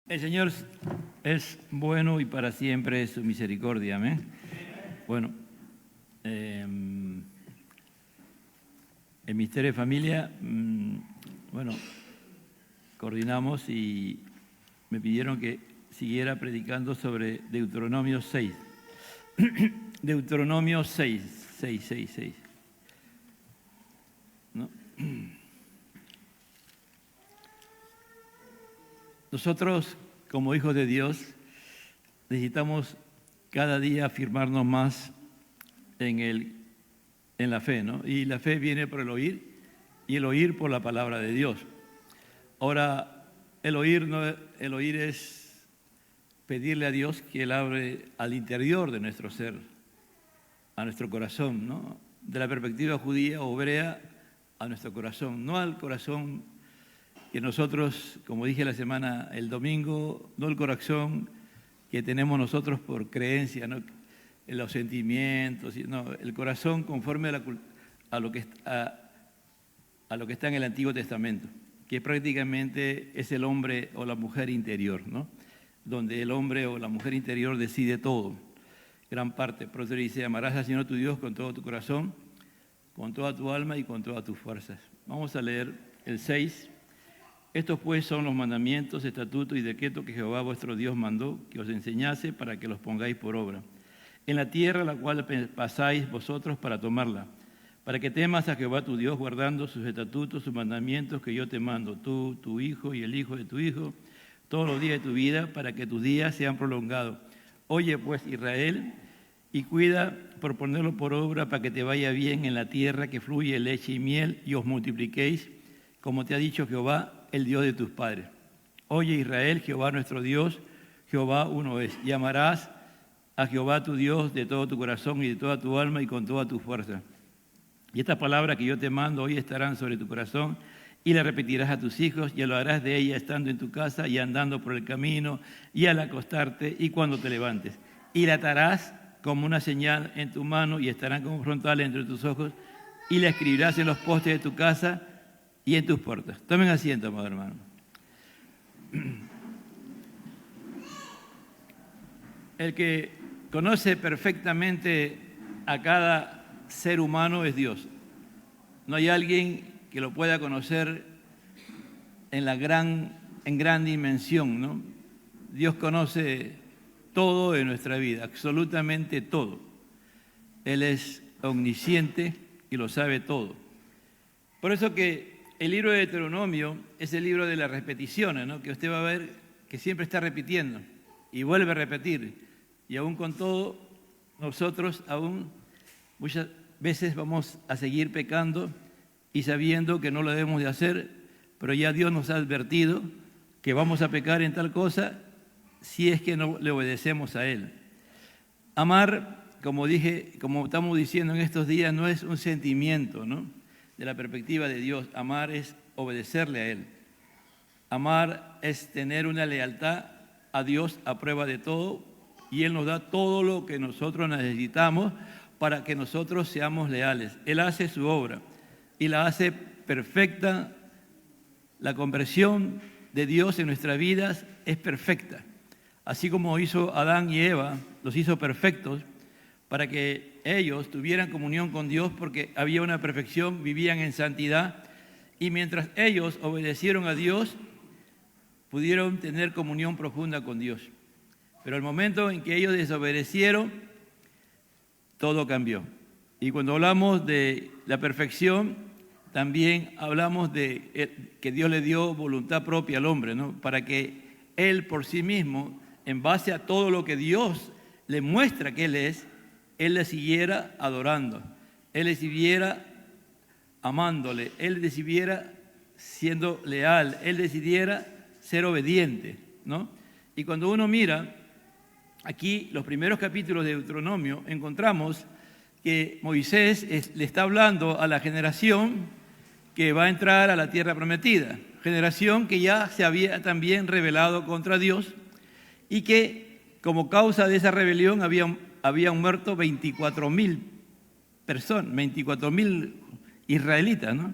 El Señor es bueno y para siempre es su misericordia. Amén. Bueno, el Ministerio de Familia, bueno, coordinamos y me pidieron que siguiera predicando sobre Deuteronomio 6. Deuteronomio 6. ¿No? Nosotros, como hijos de Dios, necesitamos cada día afirmarnos más en la fe, ¿no? Y la fe viene por el oír y el oír por la palabra de Dios. Ahora, el oír es pedirle a Dios que Él abre al interior de nuestro ser, a nuestro corazón, ¿no? De la perspectiva judía o hebrea a nuestro corazón, no al corazón que nosotros, como dije el domingo, no el corazón que tenemos nosotros por creencia, ¿no? En los sentimientos, no, el corazón conforme a lo que está en el Antiguo Testamento, que prácticamente es el hombre o la mujer interior, ¿no? Donde el hombre o la mujer interior decide todo, gran parte. Por eso dice, amarás al Señor tu Dios con todo tu corazón, con toda tu alma y con todas tus fuerzas. Vamos a leer el 6. Estos pues son los mandamientos, estatutos y decretos que Jehová vuestro Dios mandó que os enseñase para que los pongáis por obra. En la tierra la cual pasáis vosotros para tomarla, para que temas a Jehová tu Dios guardando sus estatutos, sus mandamientos que yo te mando, tú, tu hijo y el hijo de tu hijo, todos los días de tu vida, para que tus días sean prolongados. Oye pues Israel, y cuida por ponerlo por obra para que te vaya bien en la tierra que fluye leche y miel y os multipliquéis, como te ha dicho Jehová, el Dios de tus padres. Oye Israel, Jehová nuestro Dios, Jehová uno es. Y amarás a Jehová tu Dios de todo tu corazón y de toda tu alma y con toda tu fuerza. Y estas palabras que yo te mando hoy estarán sobre tu corazón y las repetirás a tus hijos y lo harás de ella estando en tu casa y andando por el camino y al acostarte y cuando te levantes. Y la atarás como una señal en tu mano y estarán como frontal entre tus ojos y la escribirás en los postes de tu casa y en tus puertas. Tomen asiento, amado hermano. El que conoce perfectamente a cada ser humano es Dios. No hay alguien que lo pueda conocer en gran dimensión, ¿no? Dios conoce todo de nuestra vida, absolutamente todo. Él es omnisciente y lo sabe todo. Por eso que el libro de Deuteronomio es el libro de las repeticiones, ¿no? Que usted va a ver que siempre está repitiendo y vuelve a repetir. Y aún con todo, nosotros aún muchas veces vamos a seguir pecando y sabiendo que no lo debemos de hacer, pero ya Dios nos ha advertido que vamos a pecar en tal cosa si es que no le obedecemos a Él. Amar, como estamos diciendo en estos días, no es un sentimiento, ¿no? De la perspectiva de Dios, amar es obedecerle a Él. Amar es tener una lealtad a Dios a prueba de todo y Él nos da todo lo que nosotros necesitamos para que nosotros seamos leales. Él hace su obra y la hace perfecta. La conversión de Dios en nuestras vidas es perfecta. Así como hizo Adán y Eva, los hizo perfectos para que ellos tuvieran comunión con Dios porque había una perfección, vivían en santidad y mientras ellos obedecieron a Dios, pudieron tener comunión profunda con Dios. Pero el momento en que ellos desobedecieron, todo cambió. Y cuando hablamos de la perfección, también hablamos de que Dios le dio voluntad propia al hombre, ¿no? Para que él por sí mismo, en base a todo lo que Dios le muestra que Él es, Él le siguiera adorando, Él le siguiera amándole, Él le siguiera siendo leal, Él decidiera ser obediente, ¿no? Y cuando uno mira aquí los primeros capítulos de Deuteronomio, encontramos que Moisés le está hablando a la generación que va a entrar a la tierra prometida, generación que ya se había también rebelado contra Dios y que como causa de esa rebelión habían muerto 24,000 personas, 24,000 israelitas, ¿no?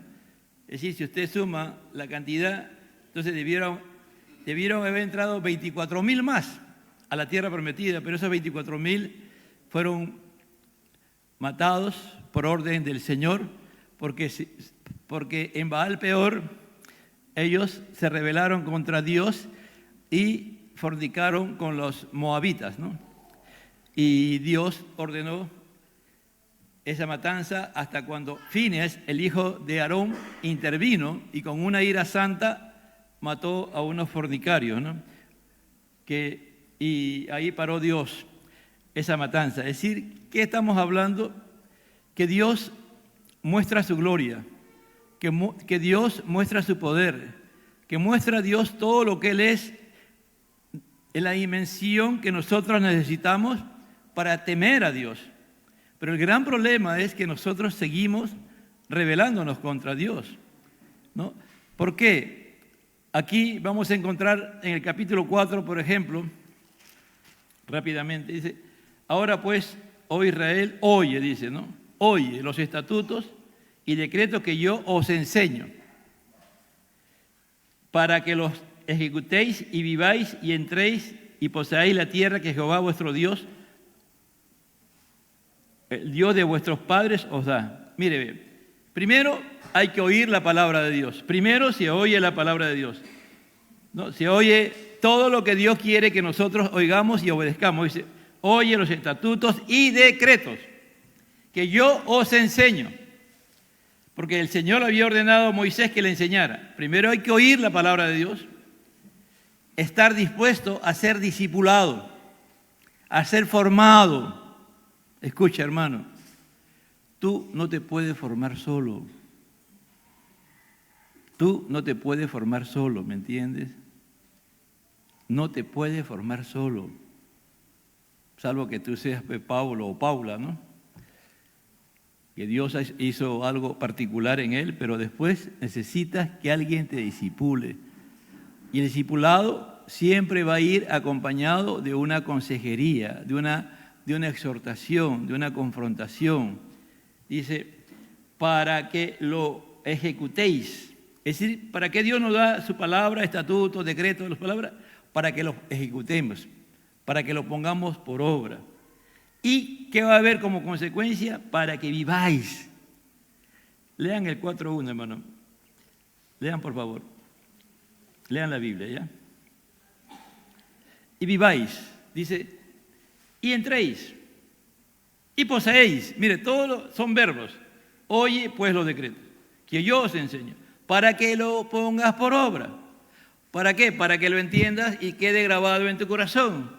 Es decir, si usted suma la cantidad, entonces debieron debieron haber entrado 24.000 más a la tierra prometida, pero esos 24.000 fueron matados por orden del Señor, porque en Baal Peor ellos se rebelaron contra Dios y fornicaron con los moabitas, ¿no? Y Dios ordenó esa matanza hasta cuando Fineas, el hijo de Aarón, intervino y con una ira santa mató a unos fornicarios, ¿no? Y ahí paró Dios esa matanza. Es decir, ¿qué estamos hablando? Que Dios muestra su gloria, que Dios muestra su poder, que muestra a Dios todo lo que Él es en la dimensión que nosotros necesitamos para temer a Dios. Pero el gran problema es que nosotros seguimos rebelándonos contra Dios, ¿no? ¿Por qué? Aquí vamos a encontrar en el capítulo 4, por ejemplo, rápidamente, dice, ahora pues, oh Israel, oye, dice, ¿no? Oye los estatutos y decretos que yo os enseño, para que los ejecutéis y viváis y entréis y poseáis la tierra que Jehová vuestro Dios, el Dios de vuestros padres os da. Mire, primero hay que oír la palabra de Dios. Primero se oye la palabra de Dios, ¿no? Se oye todo lo que Dios quiere que nosotros oigamos y obedezcamos. Dice, oye los estatutos y decretos que yo os enseño. Porque el Señor había ordenado a Moisés que le enseñara. Primero hay que oír la palabra de Dios, estar dispuesto a ser discipulado, a ser formado. Escucha, hermano, tú no te puedes formar solo. Tú no te puedes formar solo, ¿me entiendes? No te puedes formar solo, salvo que tú seas Pablo o Paula, ¿no? Que Dios hizo algo particular en él, pero después necesitas que alguien te discipule. Y el discipulado siempre va a ir acompañado de una consejería, de una exhortación, de una confrontación. Dice, para que lo ejecutéis. Es decir, ¿para qué Dios nos da su palabra, estatutos, decretos, las palabras? Para que los ejecutemos, para que lo pongamos por obra. ¿Y qué va a haber como consecuencia? Para que viváis. Lean el 4.1, hermano. Lean, por favor. Lean la Biblia, ¿ya? Y viváis, dice, y entréis, y poseéis. Mire, todos son verbos. Oye, pues, los decretos, que yo os enseño, para que lo pongas por obra. ¿Para qué? Para que lo entiendas y quede grabado en tu corazón.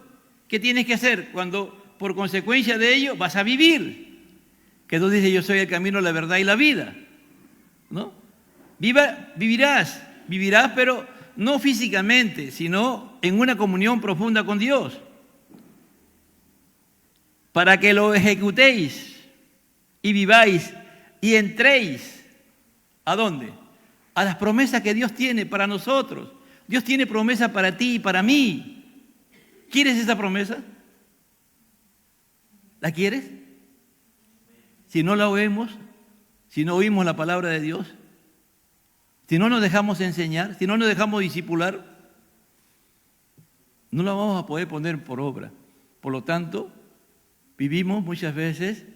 ¿Qué tienes que hacer cuando, por consecuencia de ello, vas a vivir? Que Dios dice, yo soy el camino, la verdad y la vida, ¿no? Vivirás, pero no físicamente, sino en una comunión profunda con Dios. Para que lo ejecutéis y viváis y entréis. ¿A dónde? A las promesas que Dios tiene para nosotros. Dios tiene promesa para ti y para mí. ¿Quieres esa promesa? ¿La quieres? Si no la oímos, si no oímos la palabra de Dios, si no nos dejamos enseñar, si no nos dejamos discipular, no la vamos a poder poner por obra. Por lo tanto, vivimos muchas veces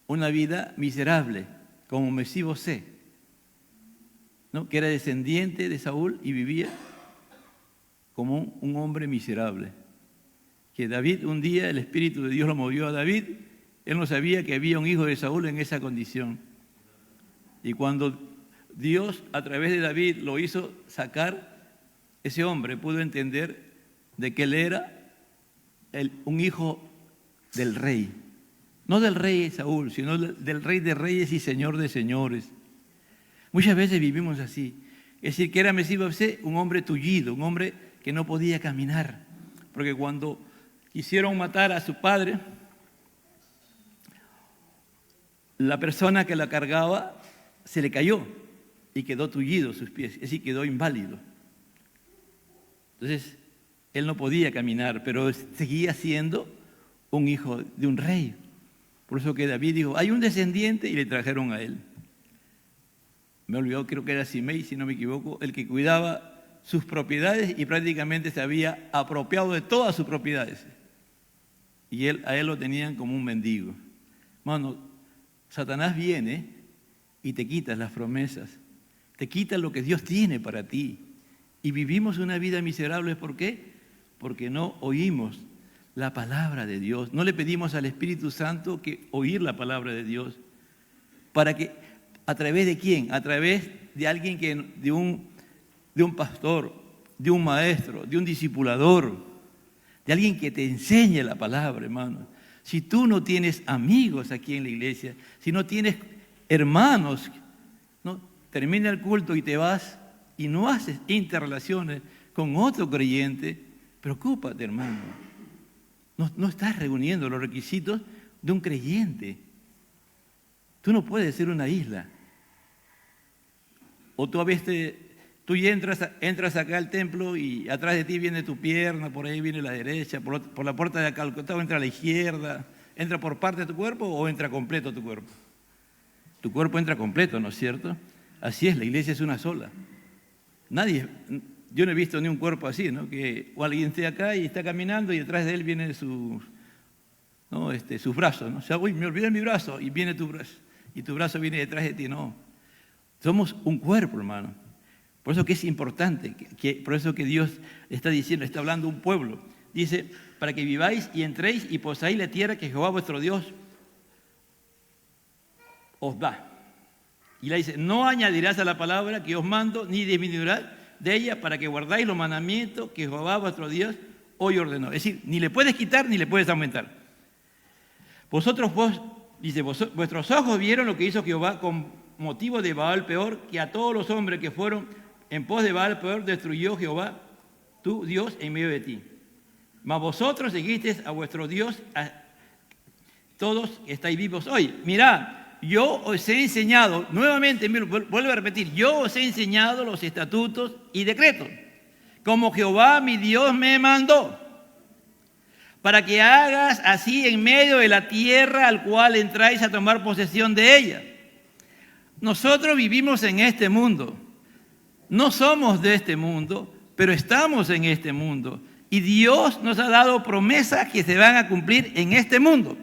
una vida miserable, como Mesibosé, ¿no? Que era descendiente de Saúl y vivía como un hombre miserable. Que David, un día el Espíritu de Dios lo movió a David, él no sabía que había un hijo de Saúl en esa condición. Y cuando Dios a través de David lo hizo sacar, ese hombre pudo entender de que él era un hijo del rey. No del rey Saúl, sino del rey de reyes y señor de señores. Muchas veces vivimos así. Es decir, que era Mesibosé un hombre tullido, un hombre que no podía caminar. Porque cuando quisieron matar a su padre, la persona que la cargaba se le cayó y quedó tullido sus pies, es decir, quedó inválido. Entonces, él no podía caminar, pero seguía siendo un hijo de un rey. Por eso que David dijo, hay un descendiente, y le trajeron a él. Me olvidó, creo que era Simei, si no me equivoco, el que cuidaba sus propiedades y prácticamente se había apropiado de todas sus propiedades. Y a él lo tenían como un mendigo. Hermano, Satanás viene y te quita las promesas, te quita lo que Dios tiene para ti. Y vivimos una vida miserable, ¿por qué? Porque no oímos la palabra de Dios. No le pedimos al Espíritu Santo que oír la palabra de Dios. Para que, ¿a través de quién? A través de alguien de un pastor, de un maestro, de un discipulador, de alguien que te enseñe la palabra, hermano. Si tú no tienes amigos aquí en la iglesia, si no tienes hermanos, ¿no? Termina el culto y te vas y no haces interrelaciones con otro creyente, preocúpate, hermano. No estás reuniendo los requisitos de un creyente. Tú no puedes ser una isla. O tú ya entras acá al templo y atrás de ti viene tu pierna, por ahí viene la derecha, por la puerta de acá al costado entra a la izquierda. ¿Entra por parte de tu cuerpo o entra completo tu cuerpo? Tu cuerpo entra completo, ¿no es cierto? Así es, la iglesia es una sola. Yo no he visto ni un cuerpo así, ¿no? Que o alguien esté acá y está caminando y detrás de él vienen sus brazos, ¿no? O sea, uy, me olvidé mi brazo y viene tu brazo y tu brazo viene detrás de ti, no. Somos un cuerpo, hermano. Por eso que es importante, por eso que Dios está diciendo, está hablando un pueblo. Dice, para que viváis y entréis y poseáis la tierra que Jehová vuestro Dios os da. Y le dice, no añadirás a la palabra que os mando, ni disminuirás de ella, para que guardáis los mandamientos que Jehová vuestro Dios hoy ordenó. Es decir, ni le puedes quitar ni le puedes aumentar. Vuestros ojos vieron lo que hizo Jehová con motivo de Baal peor, que a todos los hombres que fueron en pos de Baal peor destruyó Jehová, tu Dios, en medio de ti. Mas vosotros seguisteis a vuestro Dios, todos estáis vivos hoy. Mirad, yo os he enseñado, nuevamente, vuelvo a repetir, yo os he enseñado los estatutos y decretos, como Jehová mi Dios me mandó, para que hagas así en medio de la tierra al cual entráis a tomar posesión de ella. Nosotros vivimos en este mundo, no somos de este mundo, pero estamos en este mundo. Y Dios nos ha dado promesas que se van a cumplir en este mundo.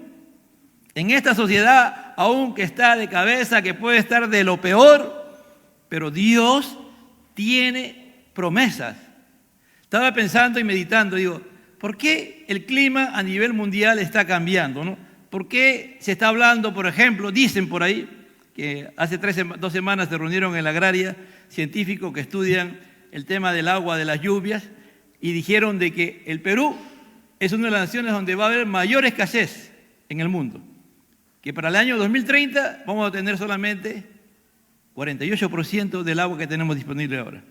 En esta sociedad, aún que está de cabeza, que puede estar de lo peor, pero Dios tiene promesas. Estaba pensando y meditando, digo, ¿por qué el clima a nivel mundial está cambiando, no? ¿Por qué se está hablando, por ejemplo, dicen por ahí, que hace 2 semanas se reunieron en la agraria científicos que estudian el tema del agua, de las lluvias, y dijeron de que el Perú es una de las naciones donde va a haber mayor escasez en el mundo, que para el año 2030 vamos a tener solamente 48% del agua que tenemos disponible ahora.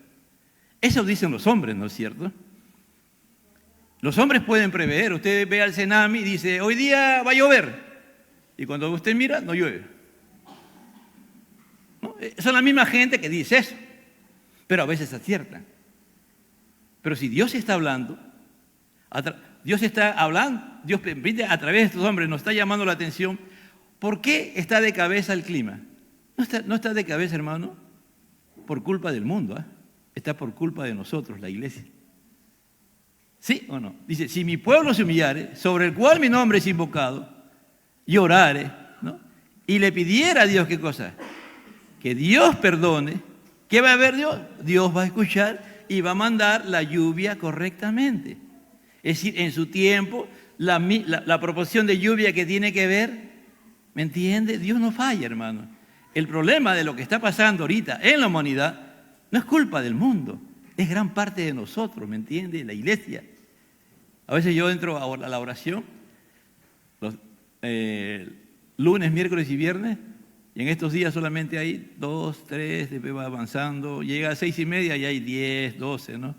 Eso dicen los hombres, ¿no es cierto? Los hombres pueden prever. Usted ve al Senami y dice, hoy día va a llover, y cuando usted mira, no llueve. ¿No? Son la misma gente que dice eso, pero a veces aciertan. Pero si Dios está hablando, Dios a través de estos hombres nos está llamando la atención. ¿Por qué está de cabeza el clima? No está de cabeza, hermano, por culpa del mundo, ¿eh? Está por culpa de nosotros, la iglesia. ¿Sí o no? Dice, si mi pueblo se humillare, sobre el cual mi nombre es invocado, y orare, ¿no? Y le pidiera a Dios, ¿qué cosa? Que Dios perdone. ¿Qué va a haber Dios? Dios va a escuchar y va a mandar la lluvia correctamente. Es decir, en su tiempo, la proporción de lluvia que tiene que ver, ¿me entiende? Dios no falla, hermano. El problema de lo que está pasando ahorita en la humanidad no es culpa del mundo, es gran parte de nosotros, ¿me entiende? La iglesia. A veces yo entro a la oración, los lunes, miércoles y viernes, y en estos días solamente hay 2, 3, después va avanzando, llega a 6:30 y hay 10, 12, ¿no?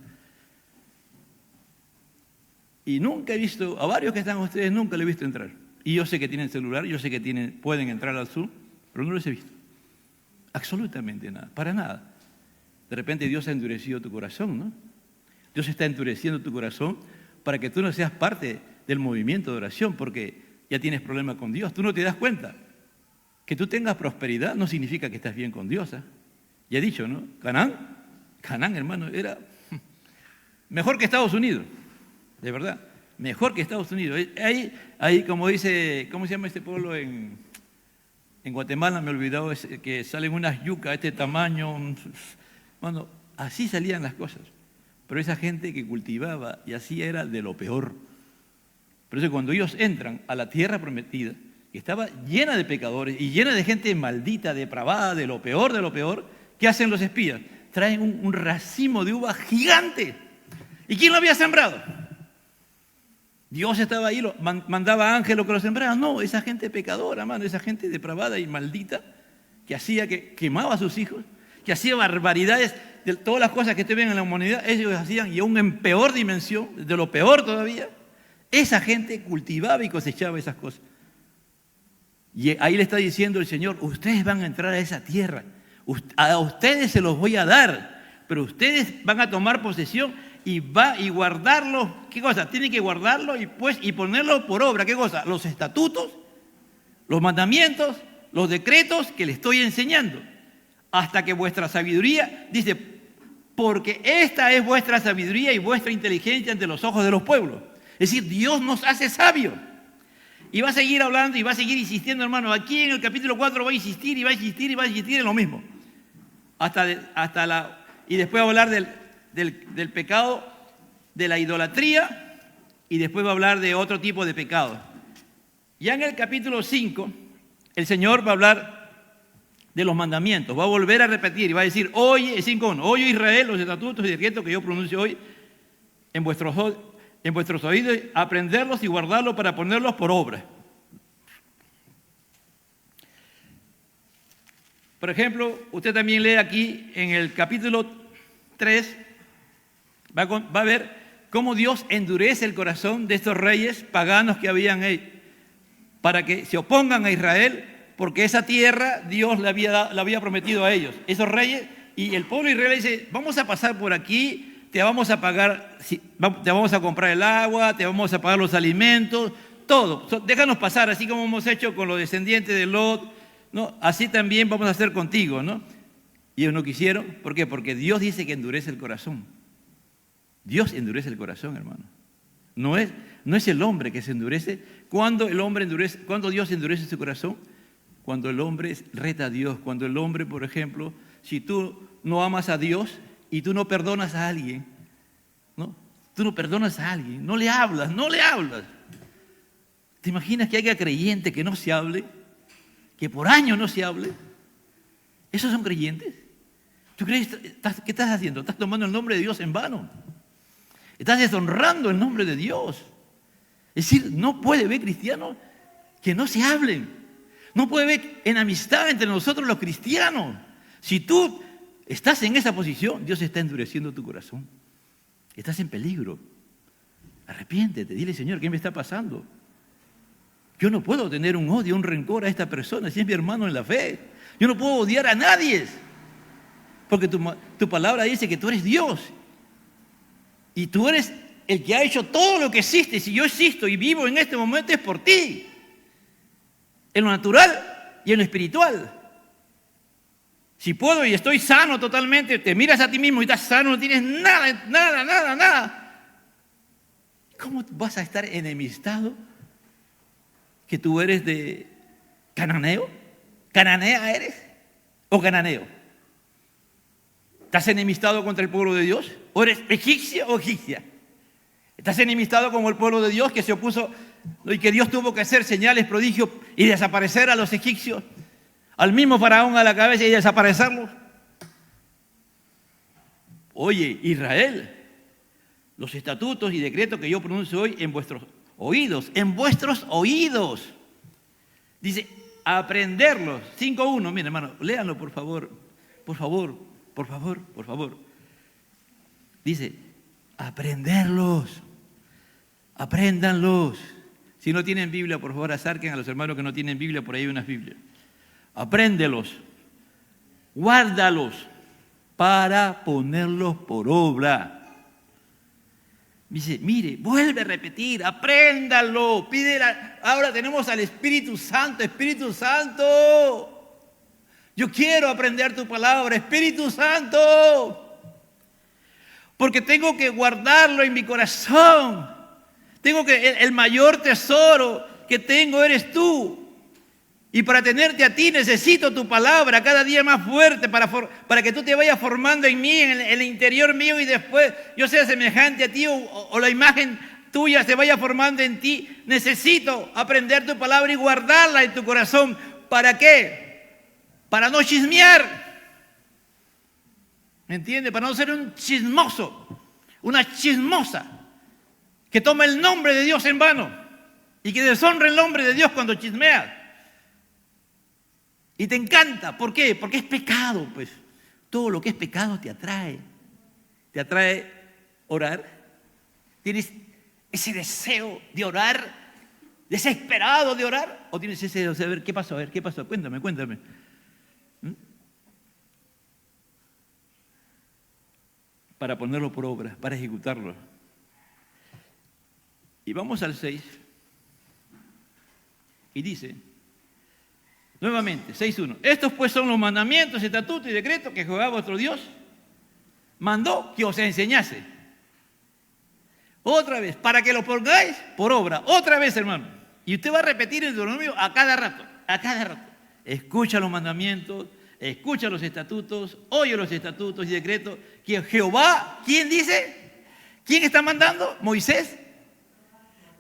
Y nunca he visto, a varios que están ustedes, nunca les he visto entrar. Y yo sé que tienen celular, yo sé que pueden entrar al Zoom, pero no los he visto. Absolutamente nada, para nada. De repente Dios ha endurecido tu corazón, ¿no? Dios está endureciendo tu corazón para que tú no seas parte del movimiento de oración, porque ya tienes problemas con Dios. Tú no te das cuenta. Que tú tengas prosperidad no significa que estás bien con Dios, ¿eh? Ya he dicho, ¿no? Canaán, hermano, era mejor que Estados Unidos, de verdad, mejor que Estados Unidos. Ahí como dice, ¿cómo se llama este pueblo en Guatemala? Me he olvidado, que salen unas yucas de este tamaño. Bueno, así salían las cosas. Pero esa gente que cultivaba y así era de lo peor. Por eso cuando ellos entran a la tierra prometida, que estaba llena de pecadores y llena de gente maldita, depravada, de lo peor, ¿qué hacen los espías? Traen un racimo de uva gigante. ¿Y quién lo había sembrado? Dios estaba ahí, mandaba ángeles que lo sembraran. No, esa gente pecadora, mano, esa gente depravada y maldita, que hacía que quemaba a sus hijos, que hacía barbaridades, de todas las cosas que te ven en la humanidad, ellos hacían, y aún en peor dimensión, de lo peor todavía. Esa gente cultivaba y cosechaba esas cosas. Y ahí le está diciendo el Señor, ustedes van a entrar a esa tierra, a ustedes se los voy a dar, pero ustedes van a tomar posesión y guardarlo. ¿Qué cosa? Tienen que guardarlo y ponerlo por obra. ¿Qué cosa? Los estatutos, los mandamientos, los decretos que les estoy enseñando, hasta que vuestra sabiduría, dice, porque esta es vuestra sabiduría y vuestra inteligencia ante los ojos de los pueblos. Es decir, Dios nos hace sabios. Y va a seguir hablando y va a seguir insistiendo, hermano. Aquí en el capítulo 4 va a insistir y va a insistir y va a insistir en lo mismo. Y después va a hablar del pecado, de la idolatría, y después va a hablar de otro tipo de pecado. Ya en el capítulo 5, el Señor va a hablar de los mandamientos. Va a volver a repetir y va a decir, oye, 5:1, oye Israel, los estatutos y decretos que yo pronuncio hoy en vuestros oídos, aprenderlos y guardarlos para ponerlos por obra. Por ejemplo, usted también lee aquí en el capítulo 3, va a ver cómo Dios endurece el corazón de estos reyes paganos que habían ahí, para que se opongan a Israel, porque esa tierra Dios la había prometido a ellos. Esos reyes, y el pueblo de Israel dice, vamos a pasar por aquí, te vamos a pagar, te vamos a comprar el agua, te vamos a pagar los alimentos, todo. Déjanos pasar, así como hemos hecho con los descendientes de Lot, ¿no? Así también vamos a hacer contigo, ¿no? Y ellos no quisieron. ¿Por qué? Porque Dios dice que endurece el corazón. Dios endurece el corazón, hermano. No es el hombre que se endurece. ¿Cuándo Dios endurece su corazón? Cuando el hombre reta a Dios. Cuando el hombre, por ejemplo, si tú no amas a Dios y tú no perdonas a alguien, ¿no? Tú no perdonas a alguien, no le hablas. ¿Te imaginas que haya creyente que no se hable? Que por años no se hable. ¿Esos son creyentes? ¿Tú crees qué estás haciendo? Estás tomando el nombre de Dios en vano. Estás deshonrando el nombre de Dios. Es decir, no puede haber cristianos que no se hablen. No puede haber enemistad entre nosotros los cristianos. Si tú estás en esa posición, Dios está endureciendo tu corazón. Estás en peligro. Arrepiéntete, dile, Señor, ¿qué me está pasando? Yo no puedo tener un odio, un rencor a esta persona, si es mi hermano en la fe. Yo no puedo odiar a nadie, porque tu palabra dice que tú eres Dios. Y tú eres el que ha hecho todo lo que existe. Si yo existo y vivo en este momento es por ti. En lo natural y en lo espiritual. Si puedo y estoy sano totalmente, te miras a ti mismo y estás sano, no tienes nada. ¿Cómo vas a estar enemistado? ¿Que tú eres de cananeo? ¿Cananea eres? ¿O cananeo? ¿Estás enemistado contra el pueblo de Dios? ¿O eres egipcio o egipcia? ¿Estás enemistado como el pueblo de Dios que se opuso y que Dios tuvo que hacer señales, prodigios y desaparecer a los egipcios? Al mismo faraón a la cabeza y desaparecerlos. Oye, Israel, los estatutos y decretos que yo pronuncio hoy en vuestros oídos. Dice, aprenderlos. 5:1, mira hermano, léanlo por favor. Dice, aprenderlos. Apréndanlos. Si no tienen Biblia, por favor, acerquen a los hermanos que no tienen Biblia, por ahí hay unas Biblias. Apréndelos, guárdalos para ponerlos por obra. Dice, mire, vuelve a repetir, apréndalo, pídela. Ahora tenemos al Espíritu Santo. Espíritu Santo, yo quiero aprender tu palabra, Espíritu Santo. porque tengo que guardarlo en mi corazón. Tengo que, el mayor tesoro que tengo eres tú. Y para tenerte a ti necesito tu palabra cada día más fuerte para que tú te vayas formando en mí, en el interior mío, y después yo sea semejante a ti o la imagen tuya se vaya formando en ti. Necesito aprender tu palabra y guardarla en tu corazón. ¿Para qué? Para no chismear. ¿Me entiendes? Para no ser un chismoso, una chismosa que toma el nombre de Dios en vano y que deshonra el nombre de Dios cuando chismea. Y te encanta. ¿Por qué? Porque es pecado, pues. Todo lo que es pecado te atrae. Te atrae orar. ¿Tienes ese deseo de orar? ¿Desesperado de orar? ¿O tienes ese deseo de ver qué pasó? A ver, ¿qué pasó? Cuéntame. Para ponerlo por obra, para ejecutarlo. Y vamos al 6. Y dice, nuevamente, 6.1. Estos pues son los mandamientos, estatutos y decretos que Jehová vuestro Dios mandó que os enseñase. Otra vez, para que lo pongáis por obra. Otra vez, hermano. Y usted va a repetir el Deuteronomio a cada rato. Escucha los mandamientos, escucha los estatutos, oye los estatutos y decretos que Jehová, ¿quién dice? ¿Quién está mandando? ¿Moisés?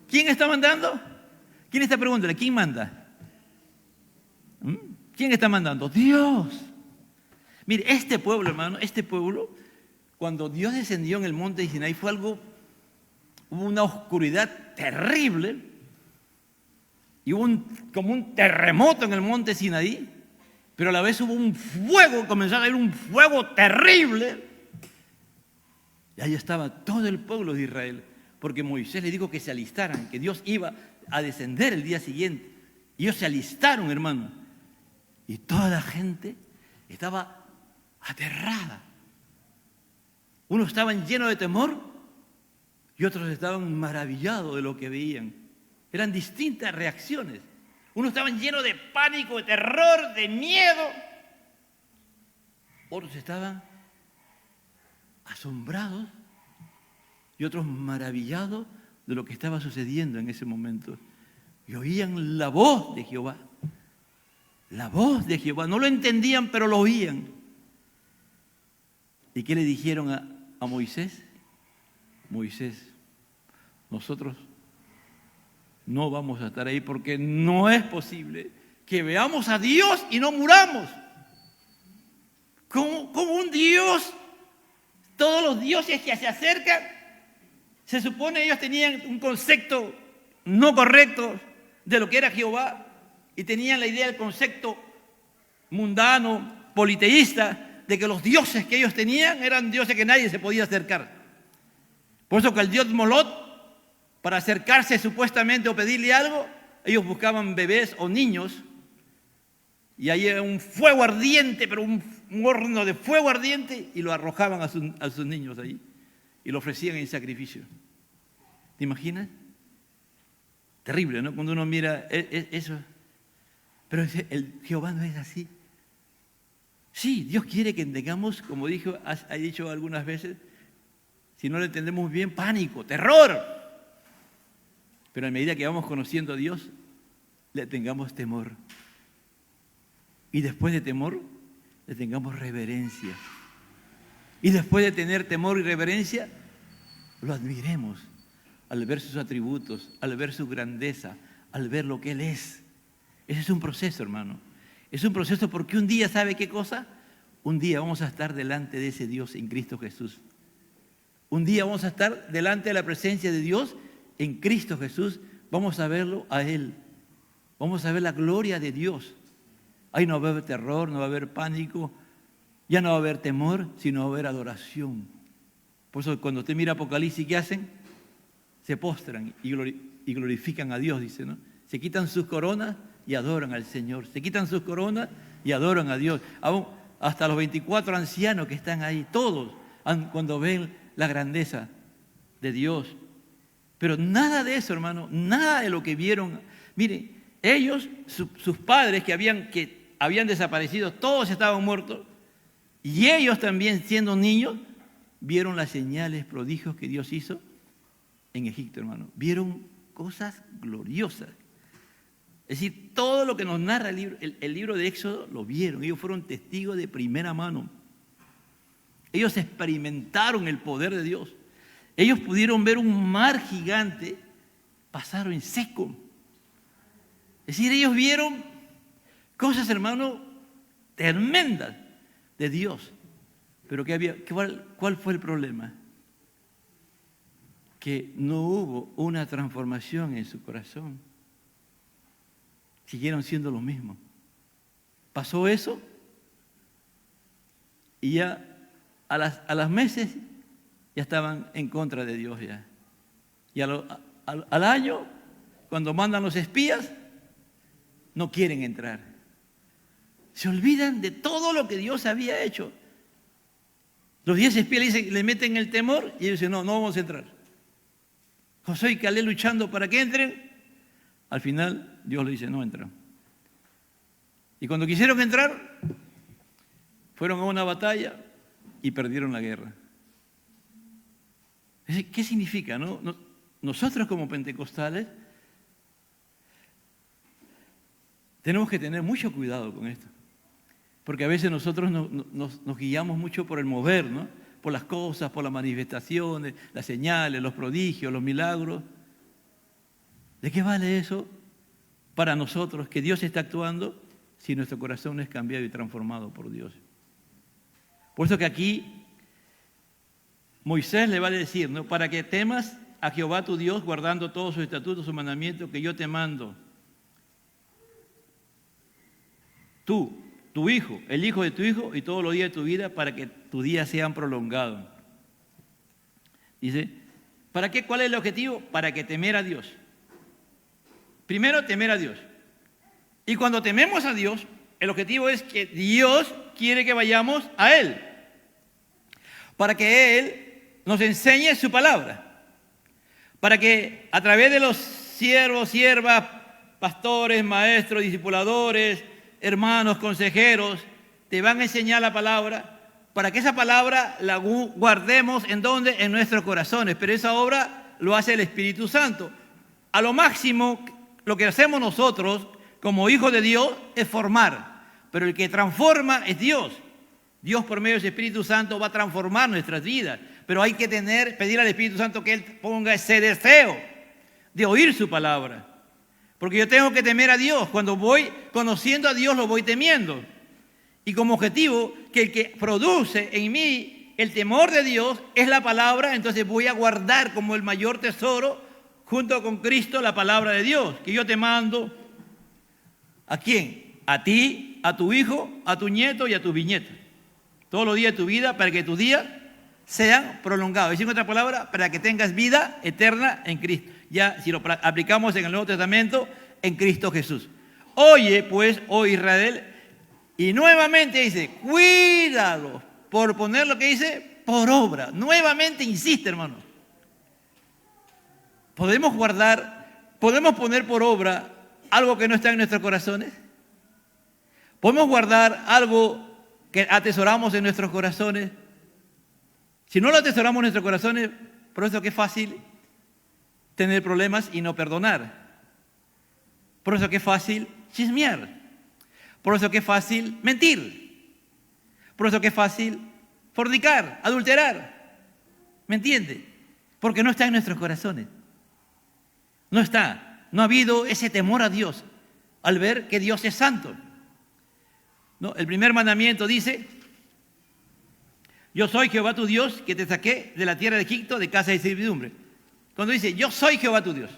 ¿Quién está mandando? ¿Quién está preguntando? ¿Quién manda? ¿Quién está mandando? Dios. Mire, este pueblo, hermano, cuando Dios descendió en el monte de Sinaí hubo una oscuridad terrible y hubo como un terremoto en el monte Sinaí, pero a la vez hubo un fuego, comenzó a caer un fuego terrible. Y ahí estaba todo el pueblo de Israel, porque Moisés le dijo que se alistaran, que Dios iba a descender el día siguiente. Y ellos se alistaron, hermano. Y toda la gente estaba aterrada. Unos estaban llenos de temor y otros estaban maravillados de lo que veían. Eran distintas reacciones. Unos estaban llenos de pánico, de terror, de miedo. Otros estaban asombrados y otros maravillados de lo que estaba sucediendo en ese momento. Y oían la voz de Jehová. La voz de Jehová. No lo entendían, pero lo oían. ¿Y qué le dijeron a Moisés? Moisés, nosotros no vamos a estar ahí porque no es posible que veamos a Dios y no muramos. Como un Dios, todos los dioses que se acercan, se supone ellos tenían un concepto no correcto de lo que era Jehová y tenían la idea del concepto mundano, politeísta, de que los dioses que ellos tenían eran dioses que nadie se podía acercar. Por eso que el dios Molot, para acercarse supuestamente o pedirle algo, ellos buscaban bebés o niños y ahí era un fuego ardiente, pero un horno de fuego ardiente, y lo arrojaban a sus niños ahí y lo ofrecían en sacrificio. ¿Te imaginas? Terrible, ¿no? Cuando uno mira eso. Pero el Jehová no es así. Sí, Dios quiere que entendamos, como ha dicho algunas veces, si no lo entendemos bien, pánico, terror. Pero a medida que vamos conociendo a Dios, le tengamos temor. Y después de temor, le tengamos reverencia. Y después de tener temor y reverencia, lo admiremos al ver sus atributos, al ver su grandeza, al ver lo que Él es. Ese es un proceso, hermano. Es un proceso porque un día, ¿sabe qué cosa? Un día vamos a estar delante de ese Dios en Cristo Jesús. Un día vamos a estar delante de la presencia de Dios en Cristo Jesús. Vamos a verlo a Él. Vamos a ver la gloria de Dios. Ahí no va a haber terror, no va a haber pánico, ya no va a haber temor, sino va a haber adoración. Por eso cuando usted mira Apocalipsis, ¿qué hacen? Se postran y glorifican a Dios, dice, ¿no? Se quitan sus coronas y adoran al Señor. Se quitan sus coronas y adoran a Dios. Aún hasta los 24 ancianos que están ahí, todos, cuando ven la grandeza de Dios. Pero nada de eso, hermano, nada de lo que vieron. Mire, ellos, sus padres que habían desaparecido, todos estaban muertos, y ellos también siendo niños, vieron las señales, prodigios que Dios hizo en Egipto, hermano. Vieron cosas gloriosas. Es decir, todo lo que nos narra el libro de Éxodo lo vieron. Ellos fueron testigos de primera mano. Ellos experimentaron el poder de Dios. Ellos pudieron ver un mar gigante pasar en seco. Es decir, ellos vieron cosas, hermano, tremendas de Dios. Pero ¿cuál fue el problema? Que no hubo una transformación en su corazón. Siguieron siendo lo mismo. Pasó eso y ya a los meses ya estaban en contra de Dios ya. Y al año, cuando mandan los espías, no quieren entrar. Se olvidan de todo lo que Dios había hecho. Los 10 espías le meten el temor y ellos dicen, no vamos a entrar. Josué y Caleb luchando para que entren. Al final, Dios le dice, no entran. Y cuando quisieron entrar, fueron a una batalla y perdieron la guerra. ¿Qué significa? Nosotros como pentecostales tenemos que tener mucho cuidado con esto. Porque a veces nosotros nos guiamos mucho por el mover, ¿no? Por las cosas, por las manifestaciones, las señales, los prodigios, los milagros. ¿De qué vale eso para nosotros que Dios está actuando si nuestro corazón no es cambiado y transformado por Dios? Por eso que aquí Moisés le va a decir, ¿no? Para que temas a Jehová tu Dios guardando todos sus estatutos, sus mandamientos que yo te mando. Tú, tu hijo, el hijo de tu hijo y todos los días de tu vida para que tus días sean prolongados. Dice, ¿para qué? ¿Cuál es el objetivo? Para que temer a Dios. Primero, temer a Dios. Y cuando tememos a Dios, el objetivo es que Dios quiere que vayamos a Él. Para que Él nos enseñe su palabra. Para que a través de los siervos, siervas, pastores, maestros, discipuladores, hermanos, consejeros, te van a enseñar la palabra, para que esa palabra la guardemos ¿en dónde? En nuestros corazones. Pero esa obra lo hace el Espíritu Santo. A lo máximo, lo que hacemos nosotros como hijos de Dios es formar, pero el que transforma es Dios. Dios por medio de su Espíritu Santo va a transformar nuestras vidas, pero hay que pedir al Espíritu Santo que Él ponga ese deseo de oír su palabra. Porque yo tengo que temer a Dios. Cuando voy conociendo a Dios, lo voy temiendo. Y como objetivo, que el que produce en mí el temor de Dios es la palabra, entonces voy a guardar como el mayor tesoro, junto con Cristo, la palabra de Dios. Que yo te mando, ¿a quién? A ti, a tu hijo, a tu nieto y a tu bisnieto. Todos los días de tu vida, para que tus días sean prolongados. Y en otra palabra, para que tengas vida eterna en Cristo. Ya si lo aplicamos en el Nuevo Testamento, en Cristo Jesús. Oye, pues, oh Israel, y nuevamente dice, cuídalo, por poner lo que dice, por obra. Nuevamente insiste, hermano. ¿Podemos poner por obra algo que no está en nuestros corazones? ¿Podemos guardar algo que atesoramos en nuestros corazones? Si no lo atesoramos en nuestros corazones, por eso que es fácil tener problemas y no perdonar. Por eso que es fácil chismear. Por eso que es fácil mentir. Por eso que es fácil fornicar, adulterar. ¿Me entiende? Porque no está en nuestros corazones. No está. No ha habido ese temor a Dios al ver que Dios es santo. ¿No? El primer mandamiento dice, yo soy Jehová tu Dios que te saqué de la tierra de Egipto de casa de servidumbre. Cuando dice, yo soy Jehová tu Dios.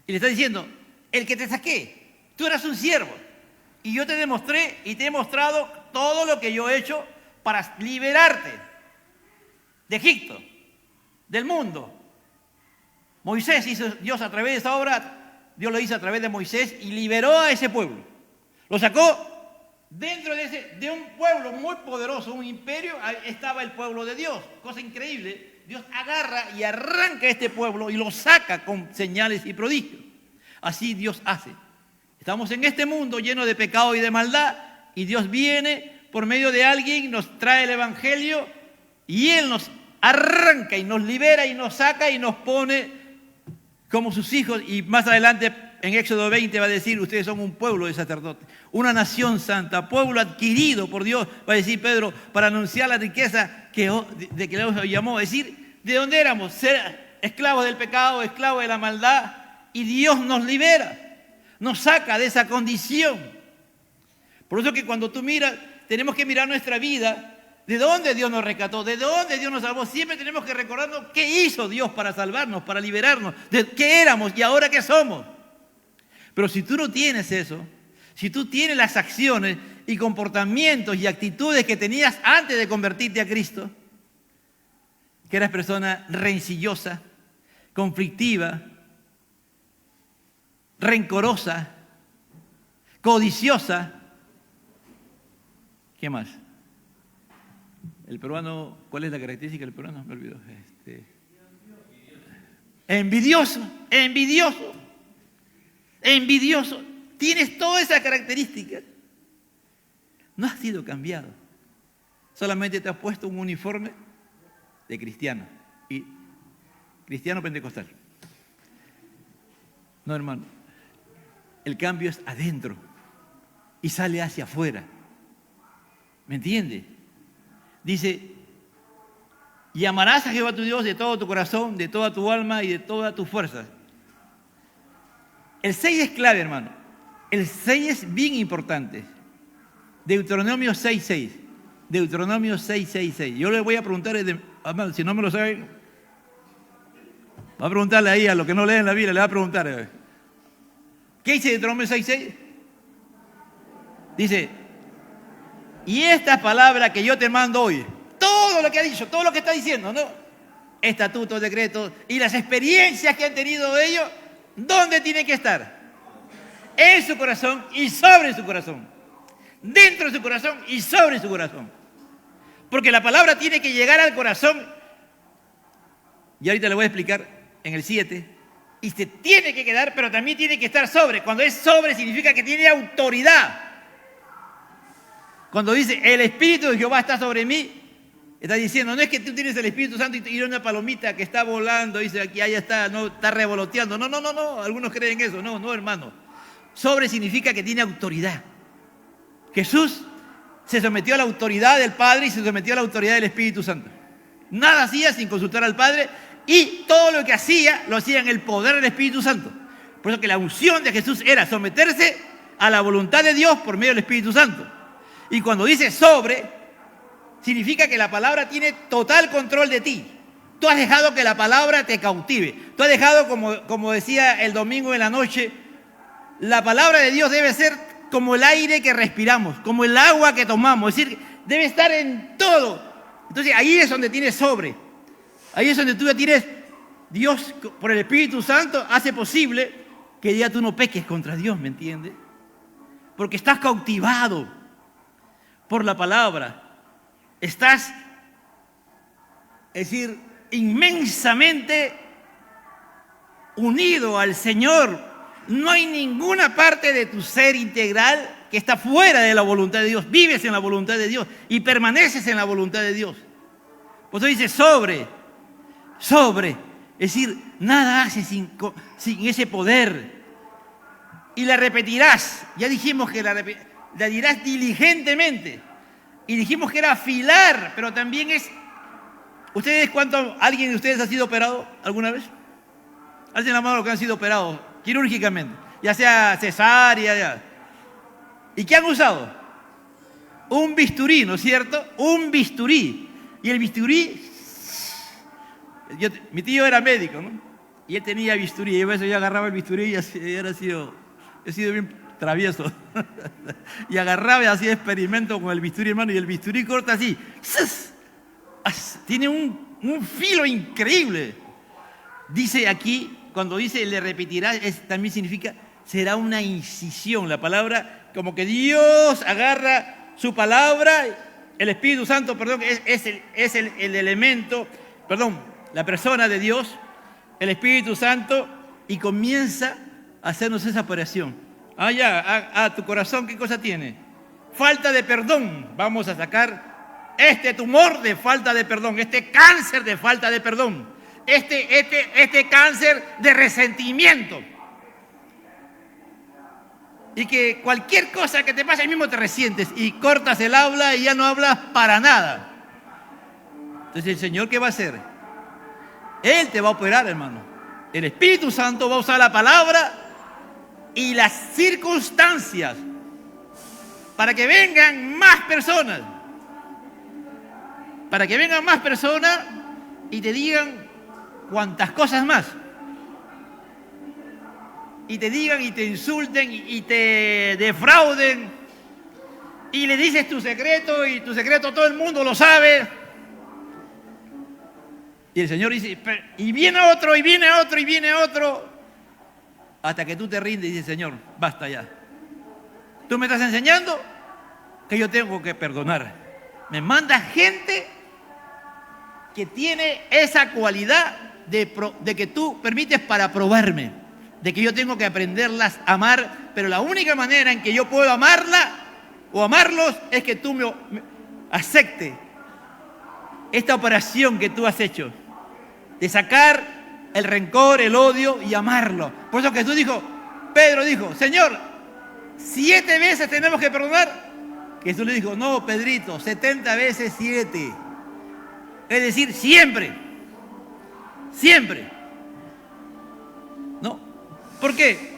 Y le está diciendo, el que te saqué, tú eras un siervo. Y yo te demostré y te he mostrado todo lo que yo he hecho para liberarte de Egipto, del mundo. Moisés hizo Dios a través de esa obra, Dios lo hizo a través de Moisés y liberó a ese pueblo. Lo sacó dentro de un pueblo muy poderoso, un imperio, ahí estaba el pueblo de Dios. Cosa increíble. Dios agarra y arranca a este pueblo y lo saca con señales y prodigios. Así Dios hace. Estamos en este mundo lleno de pecado y de maldad y Dios viene por medio de alguien, nos trae el Evangelio Y Él nos arranca y nos libera y nos saca y nos pone como sus hijos. Y más adelante en Éxodo 20 va a decir, ustedes son un pueblo de sacerdotes, una nación santa, pueblo adquirido por Dios, va a decir Pedro, para anunciar la riqueza de que Dios llamó. Es decir, ¿de dónde éramos? Ser esclavos del pecado, esclavos de la maldad. Y Dios nos libera, nos saca de esa condición. Por eso que cuando tú miras, tenemos que mirar nuestra vida, de dónde Dios nos rescató, de dónde Dios nos salvó. Siempre tenemos que recordarnos qué hizo Dios para salvarnos, para liberarnos, de qué éramos y ahora qué somos. Pero si tú no tienes eso, si tú tienes las acciones y comportamientos y actitudes que tenías antes de convertirte a Cristo, que eras persona rencillosa, conflictiva, rencorosa, codiciosa, ¿qué más? El peruano, ¿cuál es la característica del peruano? Me olvidó. Envidioso, envidioso, envidioso. Tienes todas esas características. No has sido cambiado. Solamente te has puesto un uniforme de cristiano. Y cristiano pentecostal. No, hermano. El cambio es adentro y sale hacia afuera. ¿Me entiende? Dice, y amarás a Jehová tu Dios de todo tu corazón, de toda tu alma y de todas tus fuerzas. El 6 es clave, hermano. El 6 es bien importante. Deuteronomio 6:6. Deuteronomio 6:6. Yo le voy a preguntar, hermano, si no me lo saben, va a preguntarle ahí a los que no leen la Biblia, le va a preguntar. ¿Qué dice Deuteronomio 6:6? Dice, y esta palabra que yo te mando hoy, todo lo que ha dicho, todo lo que está diciendo, ¿no? Estatutos, decretos y las experiencias que han tenido ellos, ¿dónde tienen que estar? En su corazón y sobre su corazón. Dentro de su corazón y sobre su corazón. Porque la palabra tiene que llegar al corazón. Y ahorita le voy a explicar en el 7. Y se tiene que quedar, pero también tiene que estar sobre. Cuando es sobre significa que tiene autoridad. Cuando dice, el Espíritu de Jehová está sobre mí, está diciendo, no es que tú tienes el Espíritu Santo y una palomita que está volando, dice, aquí, allá está, no, está revoloteando. No, algunos creen eso. No, hermano. Sobre significa que tiene autoridad. Jesús se sometió a la autoridad del Padre y se sometió a la autoridad del Espíritu Santo. Nada hacía sin consultar al Padre y todo lo que hacía, lo hacía en el poder del Espíritu Santo. Por eso que la unción de Jesús era someterse a la voluntad de Dios por medio del Espíritu Santo. Y cuando dice sobre, significa que la palabra tiene total control de ti. Tú has dejado que la palabra te cautive. Tú has dejado, como decía el domingo en la noche, la palabra de Dios debe ser como el aire que respiramos, como el agua que tomamos. Es decir, debe estar en todo. Entonces ahí es donde tienes sobre. Ahí es donde tú ya tienes, Dios por el Espíritu Santo hace posible que ya tú no peques contra Dios, ¿me entiendes? Porque estás cautivado por la palabra. Estás, es decir, inmensamente unido al Señor. No hay ninguna parte de tu ser integral que está fuera de la voluntad de Dios. Vives en la voluntad de Dios y permaneces en la voluntad de Dios. Por eso dice sobre. Es decir, nada haces sin ese poder. Y la repetirás. Ya dijimos que la dirás diligentemente. Y dijimos que era afilar, pero también es... ¿Alguien de ustedes ha sido operado alguna vez? Alcen la mano los que han sido operados quirúrgicamente, ya sea cesárea, ya. ¿Y qué han usado? Un bisturí, ¿no es cierto? Un bisturí. Y el bisturí, mi tío era médico, ¿no? Y él tenía bisturí, y a veces yo agarraba el bisturí y he sido bien travieso. Y agarraba y hacía experimento con el bisturí, hermano, y el bisturí corta así. Tiene un filo increíble. Dice aquí, cuando dice le repetirá, también significa será una incisión. La palabra, como que Dios agarra su palabra, el Espíritu Santo, perdón, es el elemento, perdón, la persona de Dios, el Espíritu Santo, y comienza a hacernos esa operación. Tu corazón, ¿qué cosa tiene? Falta de perdón. Vamos a sacar este tumor de falta de perdón, este cáncer de falta de perdón, este cáncer de resentimiento. Y que cualquier cosa que te pase, ahí mismo te resientes y cortas el habla y ya no hablas para nada. Entonces, ¿el Señor qué va a hacer? Él te va a operar, hermano. El Espíritu Santo va a usar la palabra y las circunstancias para que vengan más personas. Para que vengan más personas y te digan cuantas cosas más. Y te digan y te insulten y te defrauden. Y le dices tu secreto y tu secreto todo el mundo lo sabe. Y el Señor dice, y viene otro, y viene otro, y viene otro. Hasta que tú te rindes y dices, Señor, basta ya. Tú me estás enseñando que yo tengo que perdonar. Me manda gente que tiene esa cualidad de que tú permites para probarme, de que yo tengo que aprenderlas a amar, pero la única manera en que yo puedo amarla o amarlos es que tú me aceptes esta operación que tú has hecho, de sacar el rencor, el odio y amarlo. Por eso Jesús dijo, Pedro dijo, Señor, 7 veces tenemos que perdonar. Jesús le dijo, no, Pedrito, 70 veces 7. Es decir, siempre. Siempre. ¿No? ¿Por qué?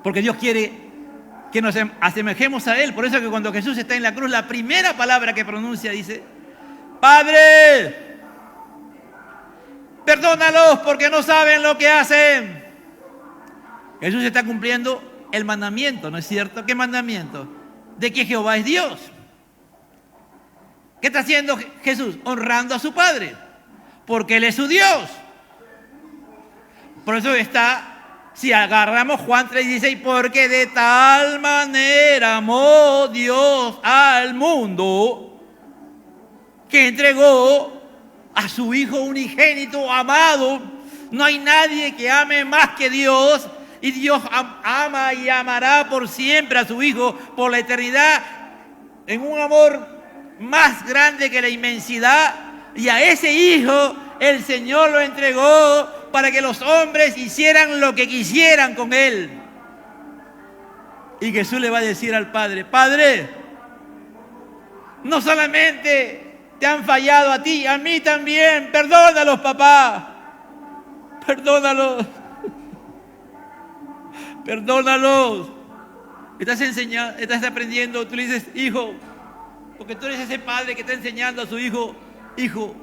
Porque Dios quiere que nos asemejemos a Él. Por eso que cuando Jesús está en la cruz, la primera palabra que pronuncia dice, Padre, perdónalos porque no saben lo que hacen. Jesús está cumpliendo el mandamiento, ¿no es cierto? ¿Qué mandamiento? De que Jehová es Dios. ¿Qué está haciendo Jesús? Honrando a su Padre, porque Él es su Dios. Por eso está, si agarramos Juan 3:16, porque de tal manera amó Dios al mundo, que entregó a su Hijo unigénito amado. No hay nadie que ame más que Dios, y Dios ama y amará por siempre a su Hijo, por la eternidad, en un amor más grande que la inmensidad. Y a ese Hijo el Señor lo entregó para que los hombres hicieran lo que quisieran con Él. Y Jesús le va a decir al Padre, Padre, no solamente te han fallado a ti, a mí también. Perdónalos, papá. Perdónalos. Perdónalos. Estás enseñando, estás aprendiendo. Tú le dices, hijo, porque tú eres ese padre que está enseñando a su hijo, hijo,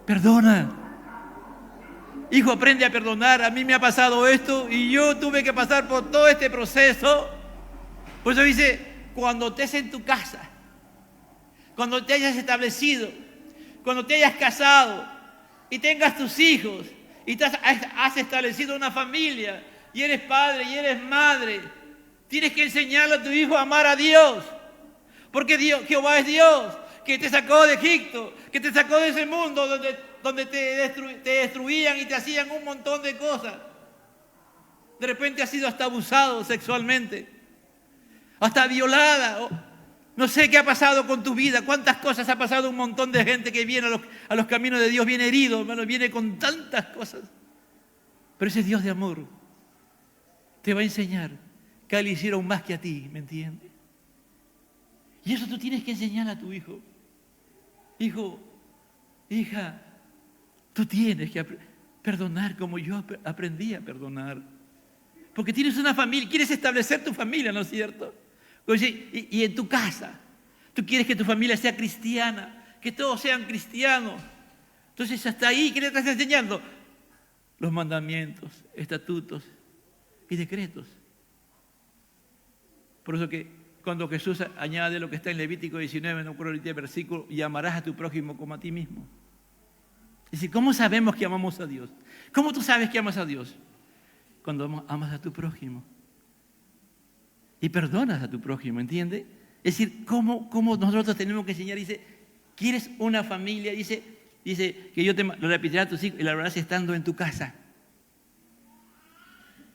perdona. Hijo, aprende a perdonar. A mí me ha pasado esto y yo tuve que pasar por todo este proceso. Por eso dice, cuando estés en tu casa, cuando te hayas establecido, cuando te hayas casado y tengas tus hijos y has establecido una familia y eres padre y eres madre, tienes que enseñarle a tu hijo a amar a Dios. Porque Jehová es Dios, que te sacó de Egipto, que te sacó de ese mundo donde te destruían y te hacían un montón de cosas. De repente has sido hasta abusado sexualmente, hasta violada. No sé qué ha pasado con tu vida, cuántas cosas ha pasado. Un montón de gente que viene a los caminos de Dios, viene herido, hermano, viene con tantas cosas. Pero ese Dios de amor te va a enseñar que a Él le hicieron más que a ti, ¿me entiendes? Y eso tú tienes que enseñar a tu hijo. Hijo, hija, tú tienes que perdonar como yo aprendí a perdonar. Porque tienes una familia, quieres establecer tu familia, ¿no es cierto? Y en tu casa, tú quieres que tu familia sea cristiana, que todos sean cristianos. Entonces hasta ahí, ¿qué le estás enseñando? Los mandamientos, estatutos y decretos. Por eso que cuando Jesús añade lo que está en Levítico 19, no recuerdo ahorita el versículo, y amarás a tu prójimo como a ti mismo. Es decir, ¿cómo sabemos que amamos a Dios? ¿Cómo tú sabes que amas a Dios? Cuando amas a tu prójimo. Y perdonas a tu prójimo, ¿entiendes? Es decir, ¿cómo nosotros tenemos que enseñar? Dice, ¿quieres una familia? Dice que yo lo repetiré a tus hijos y la verdad es estando en tu casa.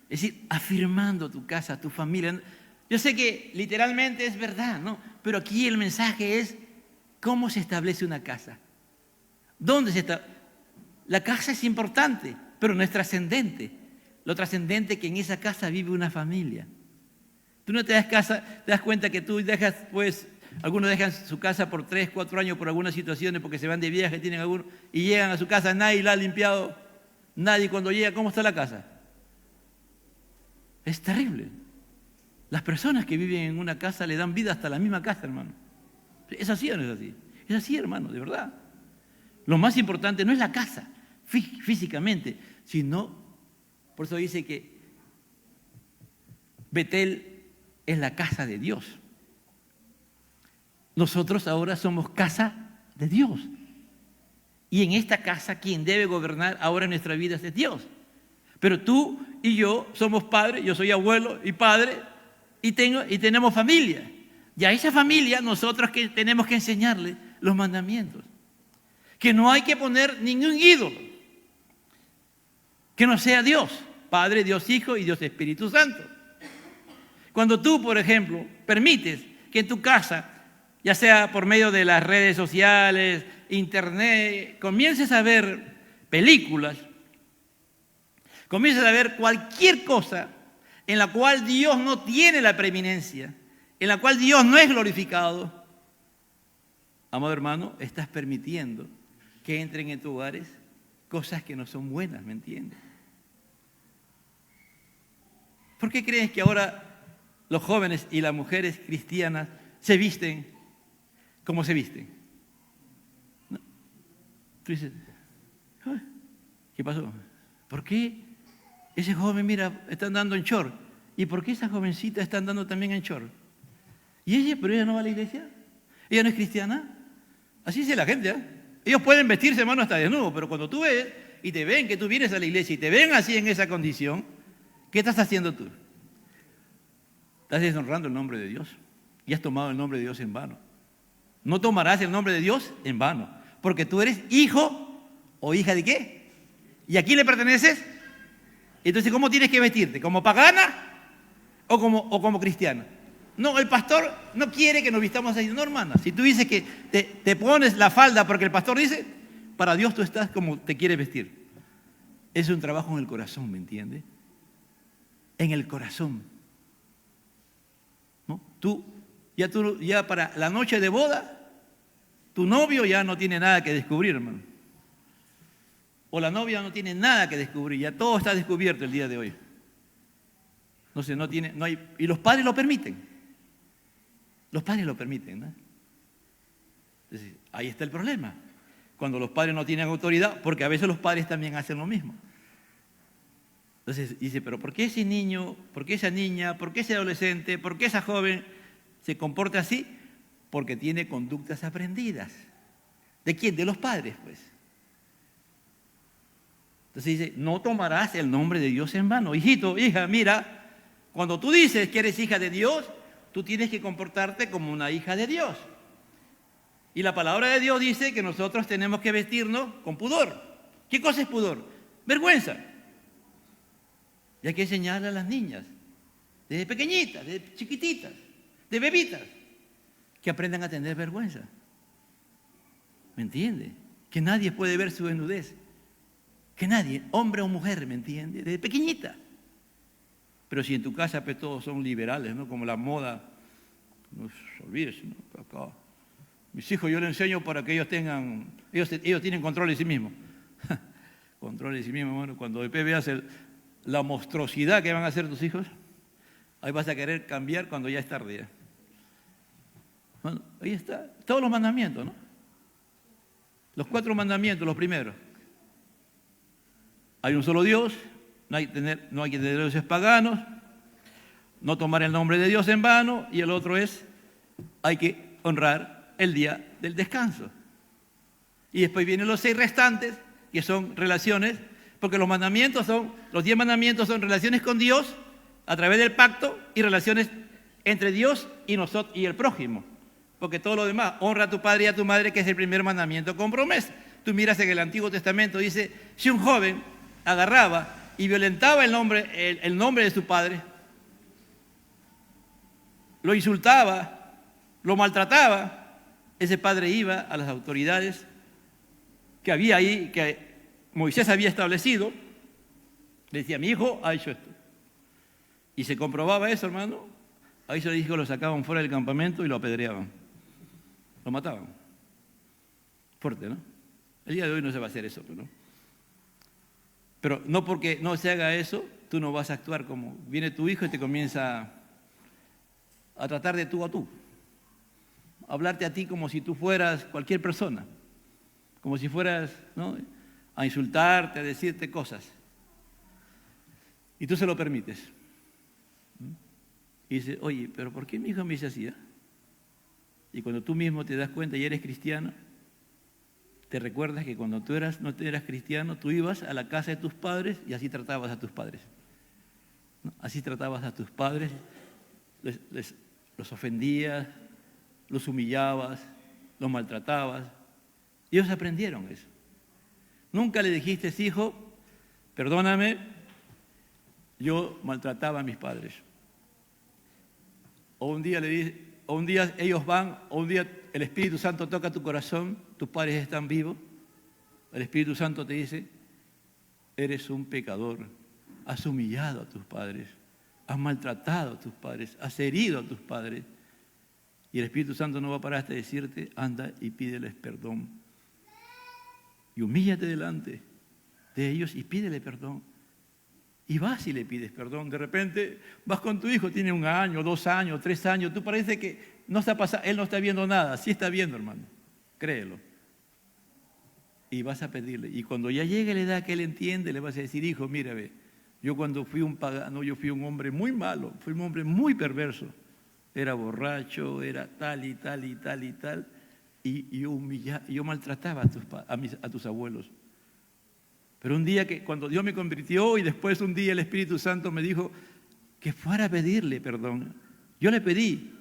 Es decir, afirmando tu casa, tu familia. Yo sé que literalmente es verdad, ¿no? Pero aquí el mensaje es ¿Cómo se establece una casa? ¿Dónde se establece? La casa es importante, pero no es trascendente. Lo trascendente es que en esa casa vive una familia. Tú no te das cuenta que tú dejas, pues, algunos dejan su casa por 3, 4 años por algunas situaciones, porque se van de viaje, tienen algunos, y llegan a su casa, nadie la ha limpiado, nadie cuando llega, ¿cómo está la casa? Es terrible. Las personas que viven en una casa le dan vida hasta la misma casa, hermano. ¿Es así o no es así? Es así, hermano, de verdad. Lo más importante no es la casa, físicamente, sino, por eso dice que Betel es la casa de Dios. Nosotros ahora somos casa de Dios. Y en esta casa quien debe gobernar ahora nuestra vida es Dios. Pero tú y yo somos padres, yo soy abuelo y padre, y tenemos familia. Y a esa familia nosotros que tenemos que enseñarle los mandamientos. Que no hay que poner ningún ídolo. Que no sea Dios, Padre, Dios Hijo y Dios Espíritu Santo. Cuando tú, por ejemplo, permites que en tu casa, ya sea por medio de las redes sociales, internet, comiences a ver películas, comiences a ver cualquier cosa en la cual Dios no tiene la preeminencia, en la cual Dios no es glorificado, amado hermano, estás permitiendo que entren en tus hogares cosas que no son buenas, ¿me entiendes? ¿Por qué crees que ahora los jóvenes y las mujeres cristianas se visten como se visten? ¿No? Tú dices, ¿qué pasó? ¿Por qué ese joven, mira, está andando en short? ¿Y por qué esa jovencita está andando también en short? ¿Y ella, pero ella no va a la iglesia? ¿Ella no es cristiana? Así dice la gente, ¿eh? Ellos pueden vestirse, hermano, hasta desnudo, pero cuando tú ves y te ven que tú vienes a la iglesia y te ven así en esa condición, ¿qué estás haciendo tú? Estás deshonrando el nombre de Dios y has tomado el nombre de Dios en vano. No tomarás el nombre de Dios en vano, porque tú eres hijo o hija de ¿qué? ¿Y a quién le perteneces? Entonces, ¿cómo tienes que vestirte? ¿Como pagana o como cristiana? No, el pastor no quiere que nos vistamos así. No, hermana, si tú dices que te pones la falda porque el pastor dice, para Dios tú estás como te quieres vestir. Es un trabajo en el corazón, ¿me entiendes? En el corazón. ¿No? Tú ya para la noche de boda, tu novio ya no tiene nada que descubrir, hermano. O la novia no tiene nada que descubrir, ya todo está descubierto el día de hoy. No hay, y los padres lo permiten. Los padres lo permiten, ¿no? Entonces, ahí está el problema. Cuando los padres no tienen autoridad, porque a veces los padres también hacen lo mismo. Entonces dice, pero ¿por qué ese niño, por qué esa niña, por qué ese adolescente, por qué esa joven se comporta así? Porque tiene conductas aprendidas. ¿De quién? De los padres, pues. Entonces dice, no tomarás el nombre de Dios en vano. Hijito, hija, mira, cuando tú dices que eres hija de Dios, tú tienes que comportarte como una hija de Dios. Y la palabra de Dios dice que nosotros tenemos que vestirnos con pudor. ¿Qué cosa es pudor? Vergüenza. Y hay que enseñarle a las niñas, desde pequeñitas, desde chiquititas, de bebitas, que aprendan a tener vergüenza. ¿Me entiende? Que nadie puede ver su desnudez. Que nadie, hombre o mujer, ¿me entiende? Desde pequeñita. Pero si en tu casa pues, todos son liberales, ¿no? Como la moda, no se olvides, ¿no? Acá. Mis hijos yo les enseño para que ellos tengan, ellos tienen control de sí mismos. Control de sí mismos, hermano. Cuando después veas la monstruosidad que van a hacer tus hijos, ahí vas a querer cambiar cuando ya es tarde. ¿Ya? Bueno, ahí está, todos los mandamientos, ¿no? Los 4 mandamientos, los primeros. Hay un solo Dios, no hay que tener dioses paganos, no tomar el nombre de Dios en vano, y el otro es, hay que honrar el día del descanso. Y después vienen los 6 restantes, que son relaciones, porque los 10 mandamientos son relaciones con Dios a través del pacto y relaciones entre Dios y nosotros y el prójimo. Porque todo lo demás, honra a tu padre y a tu madre, que es el primer mandamiento con promesa. Tú miras en el Antiguo Testamento, dice, si un joven agarraba y violentaba el nombre de su padre, lo insultaba, lo maltrataba, ese padre iba a las autoridades que había ahí, que Moisés había establecido, le decía, mi hijo ha hecho esto. Y se comprobaba eso, hermano. Ahí se le dijo, lo sacaban fuera del campamento y lo apedreaban. Lo mataban. Fuerte, ¿no? El día de hoy no se va a hacer eso, ¿no? Pero no porque no se haga eso, tú no vas a actuar como viene tu hijo y te comienza a tratar de tú a tú. A hablarte a ti como si tú fueras cualquier persona. Como si fueras, ¿no?, a insultarte, a decirte cosas. Y tú se lo permites. Y dices, oye, pero ¿por qué mi hijo me dice así? Y cuando tú mismo te das cuenta y eres cristiano, te recuerdas que cuando tú no eras cristiano, tú ibas a la casa de tus padres y así tratabas a tus padres. ¿No? Así tratabas a tus padres, los ofendías, los humillabas, los maltratabas. Y ellos aprendieron eso. Nunca le dijiste, hijo, perdóname, yo maltrataba a mis padres. O un día ellos van, o un día el Espíritu Santo toca tu corazón, tus padres están vivos, el Espíritu Santo te dice, eres un pecador, has humillado a tus padres, has maltratado a tus padres, has herido a tus padres. Y el Espíritu Santo no va a parar hasta decirte, anda y pídeles perdón. Y humíllate delante de ellos y pídele perdón. Y vas y le pides perdón. De repente vas con tu hijo, tiene 1 año, 2 años, 3 años. Tú parece que no está pasando, él no está viendo nada. Sí está viendo, hermano. Créelo. Y vas a pedirle. Y cuando ya llegue la edad que él entiende, le vas a decir, hijo, mira, ve, yo cuando fui un pagano, yo fui un hombre muy malo, fui un hombre muy perverso. Era borracho, era tal y tal y tal y tal. Y yo maltrataba a tus abuelos. Pero un día cuando Dios me convirtió y después un día el Espíritu Santo me dijo que fuera a pedirle perdón. Yo le pedí.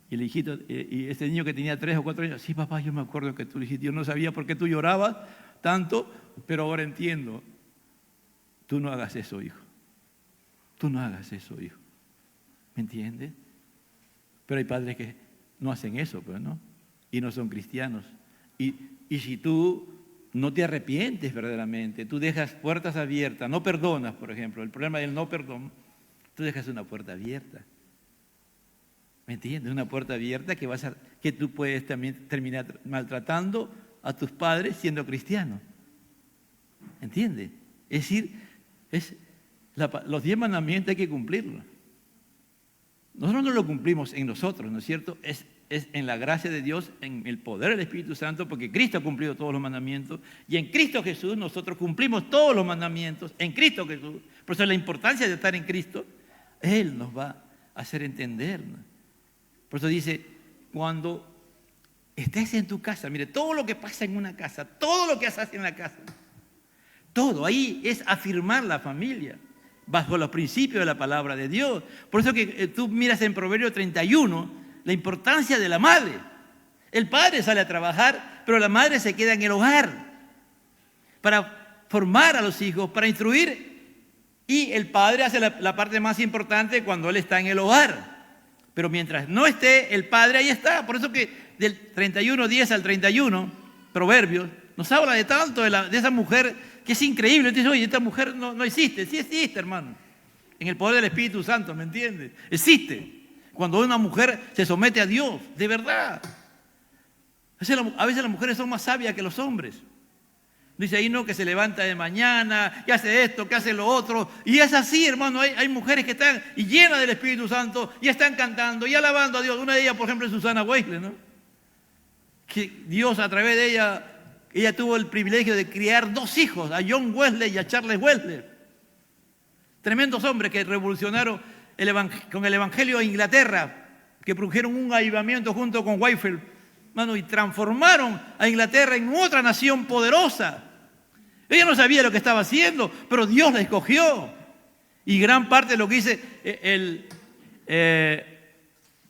Y el hijito, y este niño que tenía 3 o 4 años, sí, papá, yo me acuerdo que tú le dijiste, yo no sabía por qué tú llorabas tanto, pero ahora entiendo. Tú no hagas eso, hijo. Tú no hagas eso, hijo. ¿Me entiendes? Pero hay padres que no hacen eso, pues, ¿no? Y no son cristianos. Y si tú no te arrepientes verdaderamente, tú dejas puertas abiertas, no perdonas, por ejemplo, el problema del no perdón, tú dejas una puerta abierta. ¿Me entiendes? Una puerta abierta que tú puedes también terminar maltratando a tus padres siendo cristiano. ¿Entiendes? Es decir, los 10 mandamientos hay que cumplirlos. Nosotros no lo cumplimos en nosotros, ¿no es cierto? Es en la gracia de Dios, en el poder del Espíritu Santo, porque Cristo ha cumplido todos los mandamientos, y en Cristo Jesús nosotros cumplimos todos los mandamientos, en Cristo Jesús. Por eso la importancia de estar en Cristo, Él nos va a hacer entender, ¿no? Por eso dice, cuando estés en tu casa, mire, todo lo que pasa en una casa, todo lo que haces en la casa, todo ahí es afirmar la familia, bajo los principios de la palabra de Dios. Por eso que tú miras en Proverbios 31, la importancia de la madre. El padre sale a trabajar, pero la madre se queda en el hogar para formar a los hijos, para instruir. Y el padre hace la parte más importante cuando él está en el hogar. Pero mientras no esté el padre, ahí está. Por eso que del 31:10 al 31, Proverbios, nos habla de tanto de esa mujer que es increíble. Dice, oye, esta mujer no existe. Sí existe, hermano. En el poder del Espíritu Santo, ¿me entiendes? Existe. Cuando una mujer se somete a Dios, de verdad. A veces las mujeres son más sabias que los hombres. Dice ahí, no, que se levanta de mañana, que hace esto, que hace lo otro. Y es así, hermano. Hay mujeres que están y llenas del Espíritu Santo y están cantando y alabando a Dios. Una de ellas, por ejemplo, es Susana Weisler, ¿no? Que Dios a través de ella tuvo el privilegio de criar 2 hijos, a John Wesley y a Charles Wesley. Tremendos hombres que revolucionaron con el Evangelio de Inglaterra, que produjeron un avivamiento junto con Whitefield, hermano, y transformaron a Inglaterra en otra nación poderosa. Ella no sabía lo que estaba haciendo, pero Dios la escogió. Y gran parte de lo que dice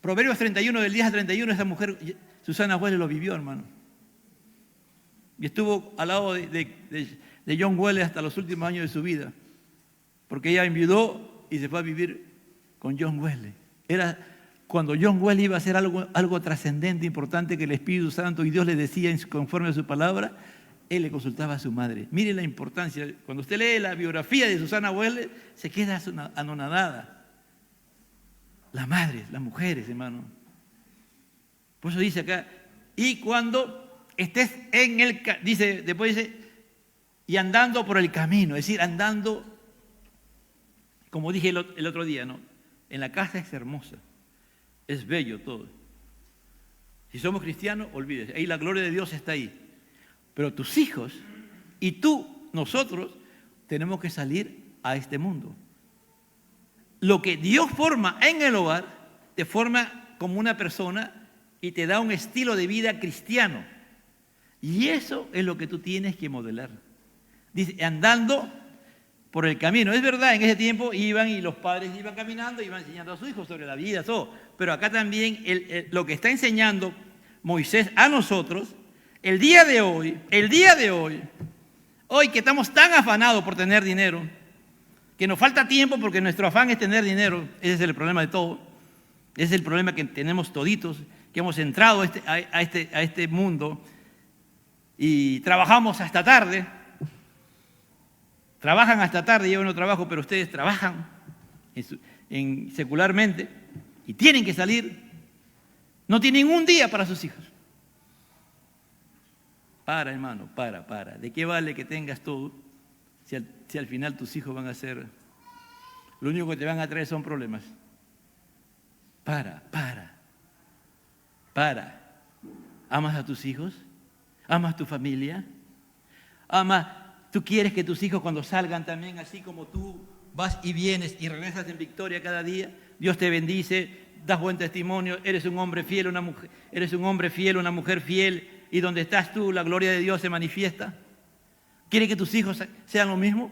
Proverbios 31, del 10 al 31, esa mujer, Susana Wesley, lo vivió, hermano. Y estuvo al lado de John Wesley hasta los últimos años de su vida, porque ella enviudó y se fue a vivir con John Wesley. Era cuando John Wesley iba a hacer algo trascendente, importante, que el Espíritu Santo y Dios le decía conforme a su palabra, él le consultaba a su madre. Mire la importancia. Cuando usted lee la biografía de Susana Wesley, se queda anonadada. Las madres, las mujeres, hermano. Por eso dice acá, y cuando estés en el, después dice, y andando por el camino, es decir, andando, como dije el otro día, ¿no? En la casa es hermosa, es bello todo. Si somos cristianos, olvídese, ahí la gloria de Dios está ahí. Pero tus hijos y tú, nosotros, tenemos que salir a este mundo. Lo que Dios forma en el hogar, te forma como una persona y te da un estilo de vida cristiano. Y eso es lo que tú tienes que modelar. Dice, andando por el camino. Es verdad, en ese tiempo iban y los padres iban caminando, iban enseñando a sus hijos sobre la vida, todo. Pero acá también lo que está enseñando Moisés a nosotros, el día de hoy, hoy que estamos tan afanados por tener dinero, que nos falta tiempo porque nuestro afán es tener dinero, ese es el problema de todo, ese es el problema que tenemos toditos, que hemos entrado a este mundo y trabajamos hasta tarde, trabajan hasta tarde, yo no trabajo, pero ustedes trabajan secularmente y tienen que salir, no tienen un día para sus hijos. Para, hermano, para. ¿De qué vale que tengas todo si al final tus hijos van a ser, lo único que te van a traer son problemas? Para. ¿Amas a tus hijos? ¿Amas tu familia? ¿Tú quieres que tus hijos cuando salgan también, así como tú vas y vienes y regresas en victoria cada día, Dios te bendice, das buen testimonio, eres un hombre fiel, una mujer fiel, y donde estás tú, la gloria de Dios se manifiesta? ¿Quieres que tus hijos sean lo mismo?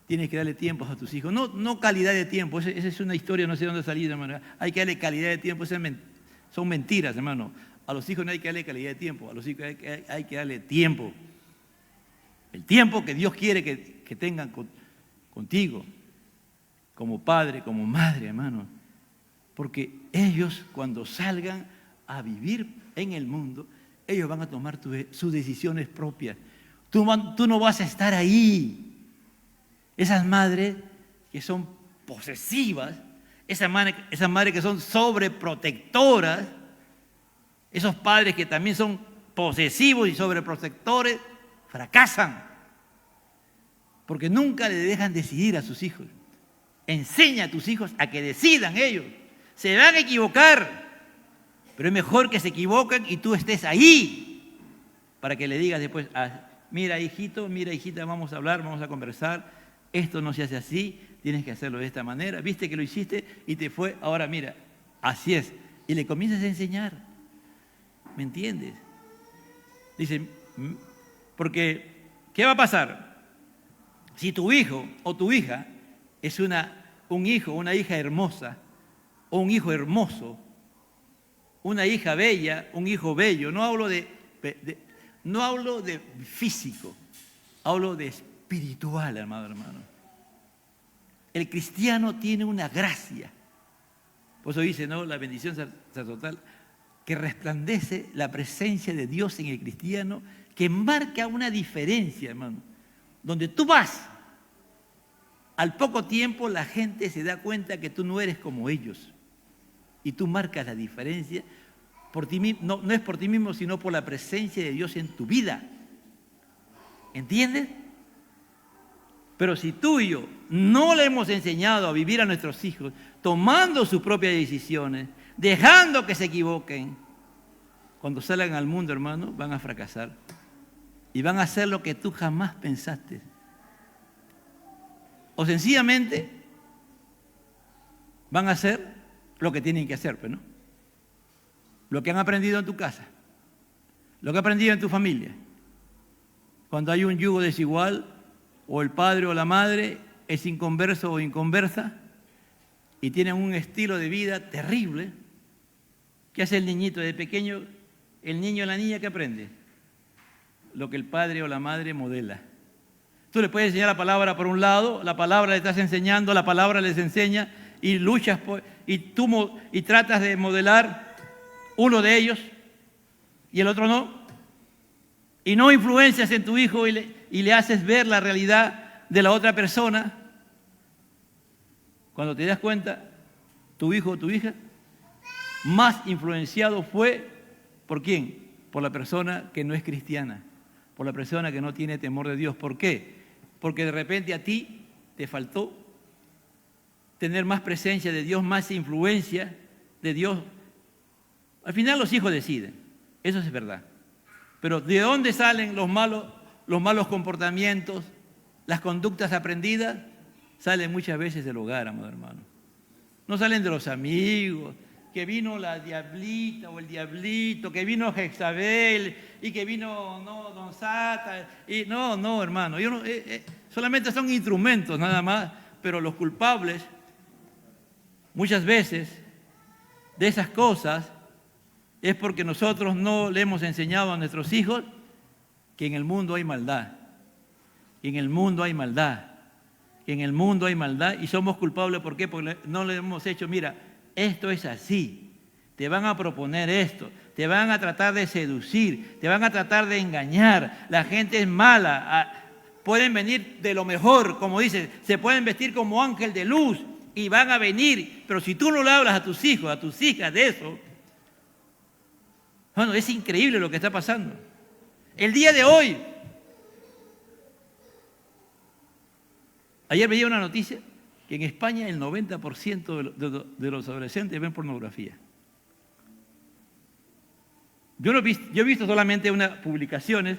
Tienes que darle tiempo a tus hijos. No calidad de tiempo, esa es una historia, no sé dónde ha salido, hermano. Hay que darle calidad de tiempo, son mentiras, hermano. A los hijos no hay que darle calidad de tiempo, a los hijos hay que darle tiempo. El tiempo que Dios quiere que tengan contigo, como padre, como madre, hermano. Porque ellos, cuando salgan a vivir en el mundo, ellos van a tomar sus decisiones propias. Tú no vas a estar ahí. Esas madres que son posesivas, esas madres que son sobreprotectoras, esos padres que también son posesivos y sobreprotectores, fracasan. Porque nunca le dejan decidir a sus hijos. Enseña a tus hijos a que decidan ellos. Se van a equivocar. Pero es mejor que se equivoquen y tú estés ahí para que le digas después, mira hijito, mira hijita, vamos a hablar, vamos a conversar, esto no se hace así, tienes que hacerlo de esta manera, viste que lo hiciste y te fue, ahora mira, así es. Y le comienzas a enseñar, ¿me entiendes? Dice, porque, ¿qué va a pasar? Si tu hijo o tu hija es un hijo, una hija hermosa, o un hijo hermoso, una hija bella, un hijo bello. No hablo de físico, hablo de espiritual, hermano. El cristiano tiene una gracia. Por eso dice, ¿no? La bendición sacerdotal, que resplandece la presencia de Dios en el cristiano, que marca una diferencia, hermano. Donde tú vas, al poco tiempo la gente se da cuenta que tú no eres como ellos. Y tú marcas la diferencia por ti mismo, no es por ti mismo, sino por la presencia de Dios en tu vida. ¿Entiendes? Pero si tú y yo no le hemos enseñado a vivir a nuestros hijos, tomando sus propias decisiones, dejando que se equivoquen, cuando salgan al mundo, hermano, van a fracasar. Y van a hacer lo que tú jamás pensaste. O sencillamente van a hacer lo que tienen que hacer, pues, ¿no? Lo que han aprendido en tu casa, lo que han aprendido en tu familia. Cuando hay un yugo desigual, o el padre o la madre es inconverso o inconversa, y tienen un estilo de vida terrible, ¿qué hace el niñito de pequeño? El niño o la niña, ¿qué aprende? Lo que el padre o la madre modela. Tú le puedes enseñar la palabra por un lado, la palabra le estás enseñando, la palabra les enseña, y luchas y tratas de modelar uno de ellos y el otro no, y no influencias en tu hijo y le haces ver la realidad de la otra persona, cuando te das cuenta, tu hijo o tu hija más influenciado fue ¿por quién? Por la persona que no es cristiana, por la persona que no tiene temor de Dios. ¿Por qué? Porque de repente a ti te faltó tener más presencia de Dios, más influencia de Dios. Al final los hijos deciden, eso es verdad. Pero ¿de dónde salen los malos comportamientos, las conductas aprendidas? Salen muchas veces del hogar, amado hermano. No salen de los amigos, que vino la diablita o el diablito, que vino Jezabel y que vino Don Sata. Y no, hermano, solamente son instrumentos nada más, pero los culpables muchas veces de esas cosas es porque nosotros no le hemos enseñado a nuestros hijos que en el mundo hay maldad, que en el mundo hay maldad, que en el mundo hay maldad y somos culpables. ¿Por qué? Porque no le hemos hecho, mira, esto es así, te van a proponer esto, te van a tratar de seducir, te van a tratar de engañar, la gente es mala, pueden venir de lo mejor, como dice, se pueden vestir como ángel de luz y van a venir, pero si tú no le hablas a tus hijos, a tus hijas de eso, bueno, es increíble lo que está pasando. El día de hoy, ayer veía una noticia que en España el 90% de los adolescentes ven pornografía. Yo he visto solamente unas publicaciones.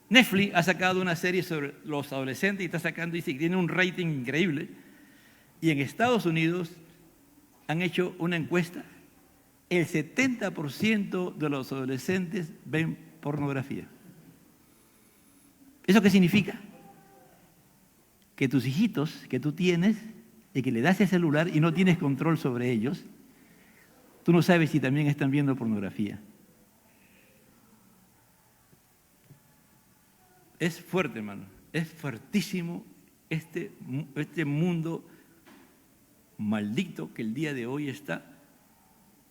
Netflix ha sacado una serie sobre los adolescentes y está sacando, dice que tiene un rating increíble. Y en Estados Unidos han hecho una encuesta. El 70% de los adolescentes ven pornografía. ¿Eso qué significa? Que tus hijitos que tú tienes y que le das el celular y no tienes control sobre ellos, tú no sabes si también están viendo pornografía. Es fuerte, hermano, es fuertísimo este mundo maldito que el día de hoy está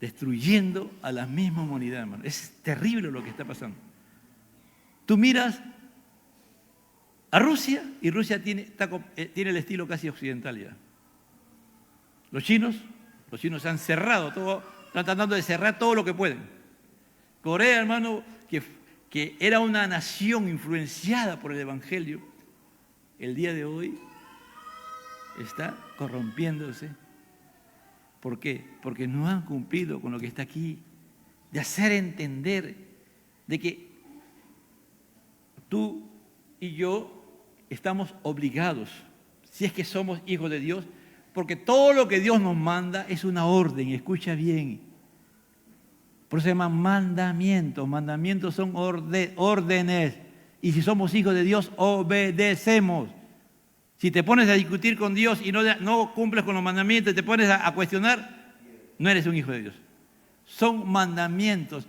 destruyendo a la misma humanidad, hermano. Es terrible lo que está pasando. Tú miras a Rusia y Rusia tiene el estilo casi occidental ya. Los chinos se han cerrado todo, están tratando de cerrar todo lo que pueden. Corea, hermano, que era una nación influenciada por el Evangelio, el día de hoy está corrompiéndose. ¿Por qué? Porque no han cumplido con lo que está aquí, de hacer entender de que tú y yo estamos obligados, si es que somos hijos de Dios, porque todo lo que Dios nos manda es una orden, escucha bien. Por eso se llaman mandamientos. Mandamientos son órdenes. Y si somos hijos de Dios, obedecemos. Si te pones a discutir con Dios y no cumples con los mandamientos y te pones a cuestionar, no eres un hijo de Dios. Son mandamientos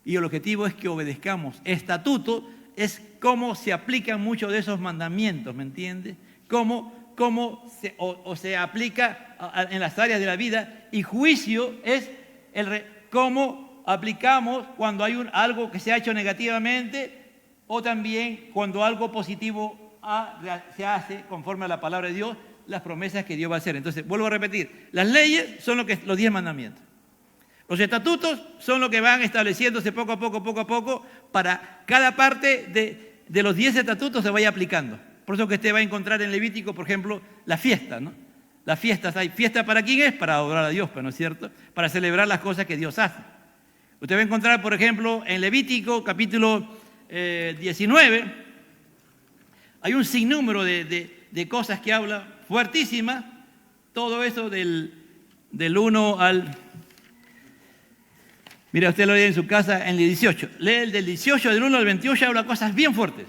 y el objetivo es que obedezcamos. Estatuto es cómo se aplican muchos de esos mandamientos, ¿me entiendes? Cómo se aplica en las áreas de la vida, y juicio es cómo aplicamos cuando hay algo que se ha hecho negativamente o también cuando algo positivo se hace conforme a la palabra de Dios, las promesas que Dios va a hacer. Entonces, vuelvo a repetir, las leyes son los 10 mandamientos. Los estatutos son lo que van estableciéndose poco a poco, para cada parte de los 10 estatutos se vaya aplicando. Por eso que usted va a encontrar en Levítico, por ejemplo, la fiesta, ¿no? Las fiestas, ¿hay fiesta para quién es? Para adorar a Dios, ¿no es cierto? Para celebrar las cosas que Dios hace. Usted va a encontrar, por ejemplo, en Levítico, capítulo 19, hay un sinnúmero de cosas que habla fuertísimas, todo eso del 1 al... Mira, usted lo lee en su casa en el 18. Lee el del 18, del 1 al 28, habla cosas bien fuertes.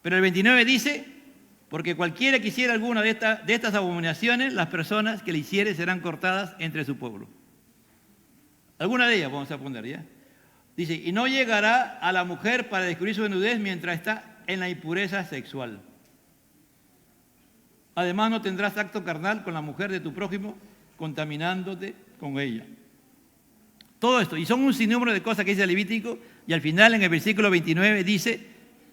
Pero el 29 dice, porque cualquiera que hiciera alguna de estas abominaciones, las personas que le hiciere serán cortadas entre su pueblo. Alguna de ellas vamos a poner, ¿ya? Dice, y no llegará a la mujer para descubrir su desnudez mientras está en la impureza sexual. Además, no tendrás acto carnal con la mujer de tu prójimo contaminándote con ella. Todo esto, y son un sinnúmero de cosas que dice Levítico, y al final en el versículo 29 dice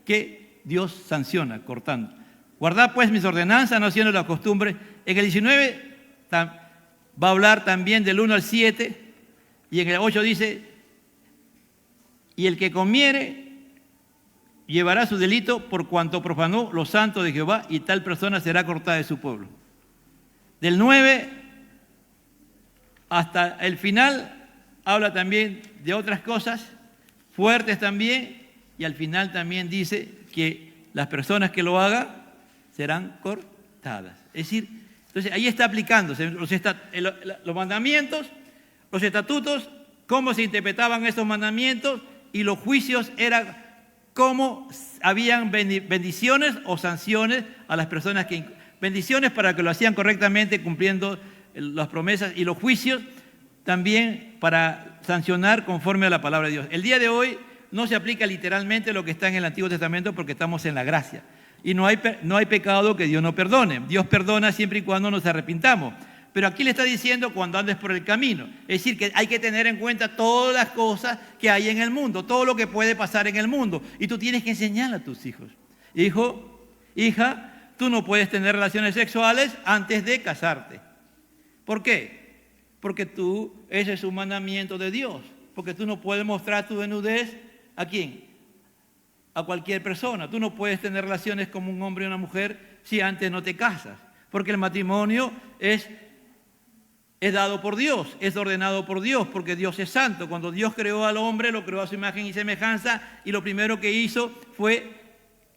que Dios sanciona, cortando. Guardad pues mis ordenanzas, no haciendo las costumbres. En el 19 va a hablar también del 1 al 7, y en el 8 dice, y el que comiere llevará su delito por cuanto profanó los santos de Jehová, y tal persona será cortada de su pueblo. Del 9 hasta el final habla también de otras cosas fuertes también, y al final también dice que las personas que lo hagan serán cortadas. Es decir, entonces ahí está aplicándose los mandamientos, los estatutos, cómo se interpretaban estos mandamientos, y los juicios eran cómo habían bendiciones o sanciones a las personas que... Bendiciones para que lo hacían correctamente, cumpliendo las promesas, y los juicios también para sancionar conforme a la palabra de Dios. El día de hoy no se aplica literalmente lo que está en el Antiguo Testamento porque estamos en la gracia. Y no hay pecado que Dios no perdone. Dios perdona siempre y cuando nos arrepintamos. Pero aquí le está diciendo cuando andes por el camino. Es decir, que hay que tener en cuenta todas las cosas que hay en el mundo, todo lo que puede pasar en el mundo. Y tú tienes que enseñarle a tus hijos. Hijo, hija, tú no puedes tener relaciones sexuales antes de casarte. ¿Por qué? Porque ese es un mandamiento de Dios. Porque tú no puedes mostrar tu desnudez, ¿a quién? A cualquier persona. Tú no puedes tener relaciones como un hombre y una mujer si antes no te casas. Porque el matrimonio es dado por Dios, es ordenado por Dios, porque Dios es santo. Cuando Dios creó al hombre, lo creó a su imagen y semejanza, y lo primero que hizo fue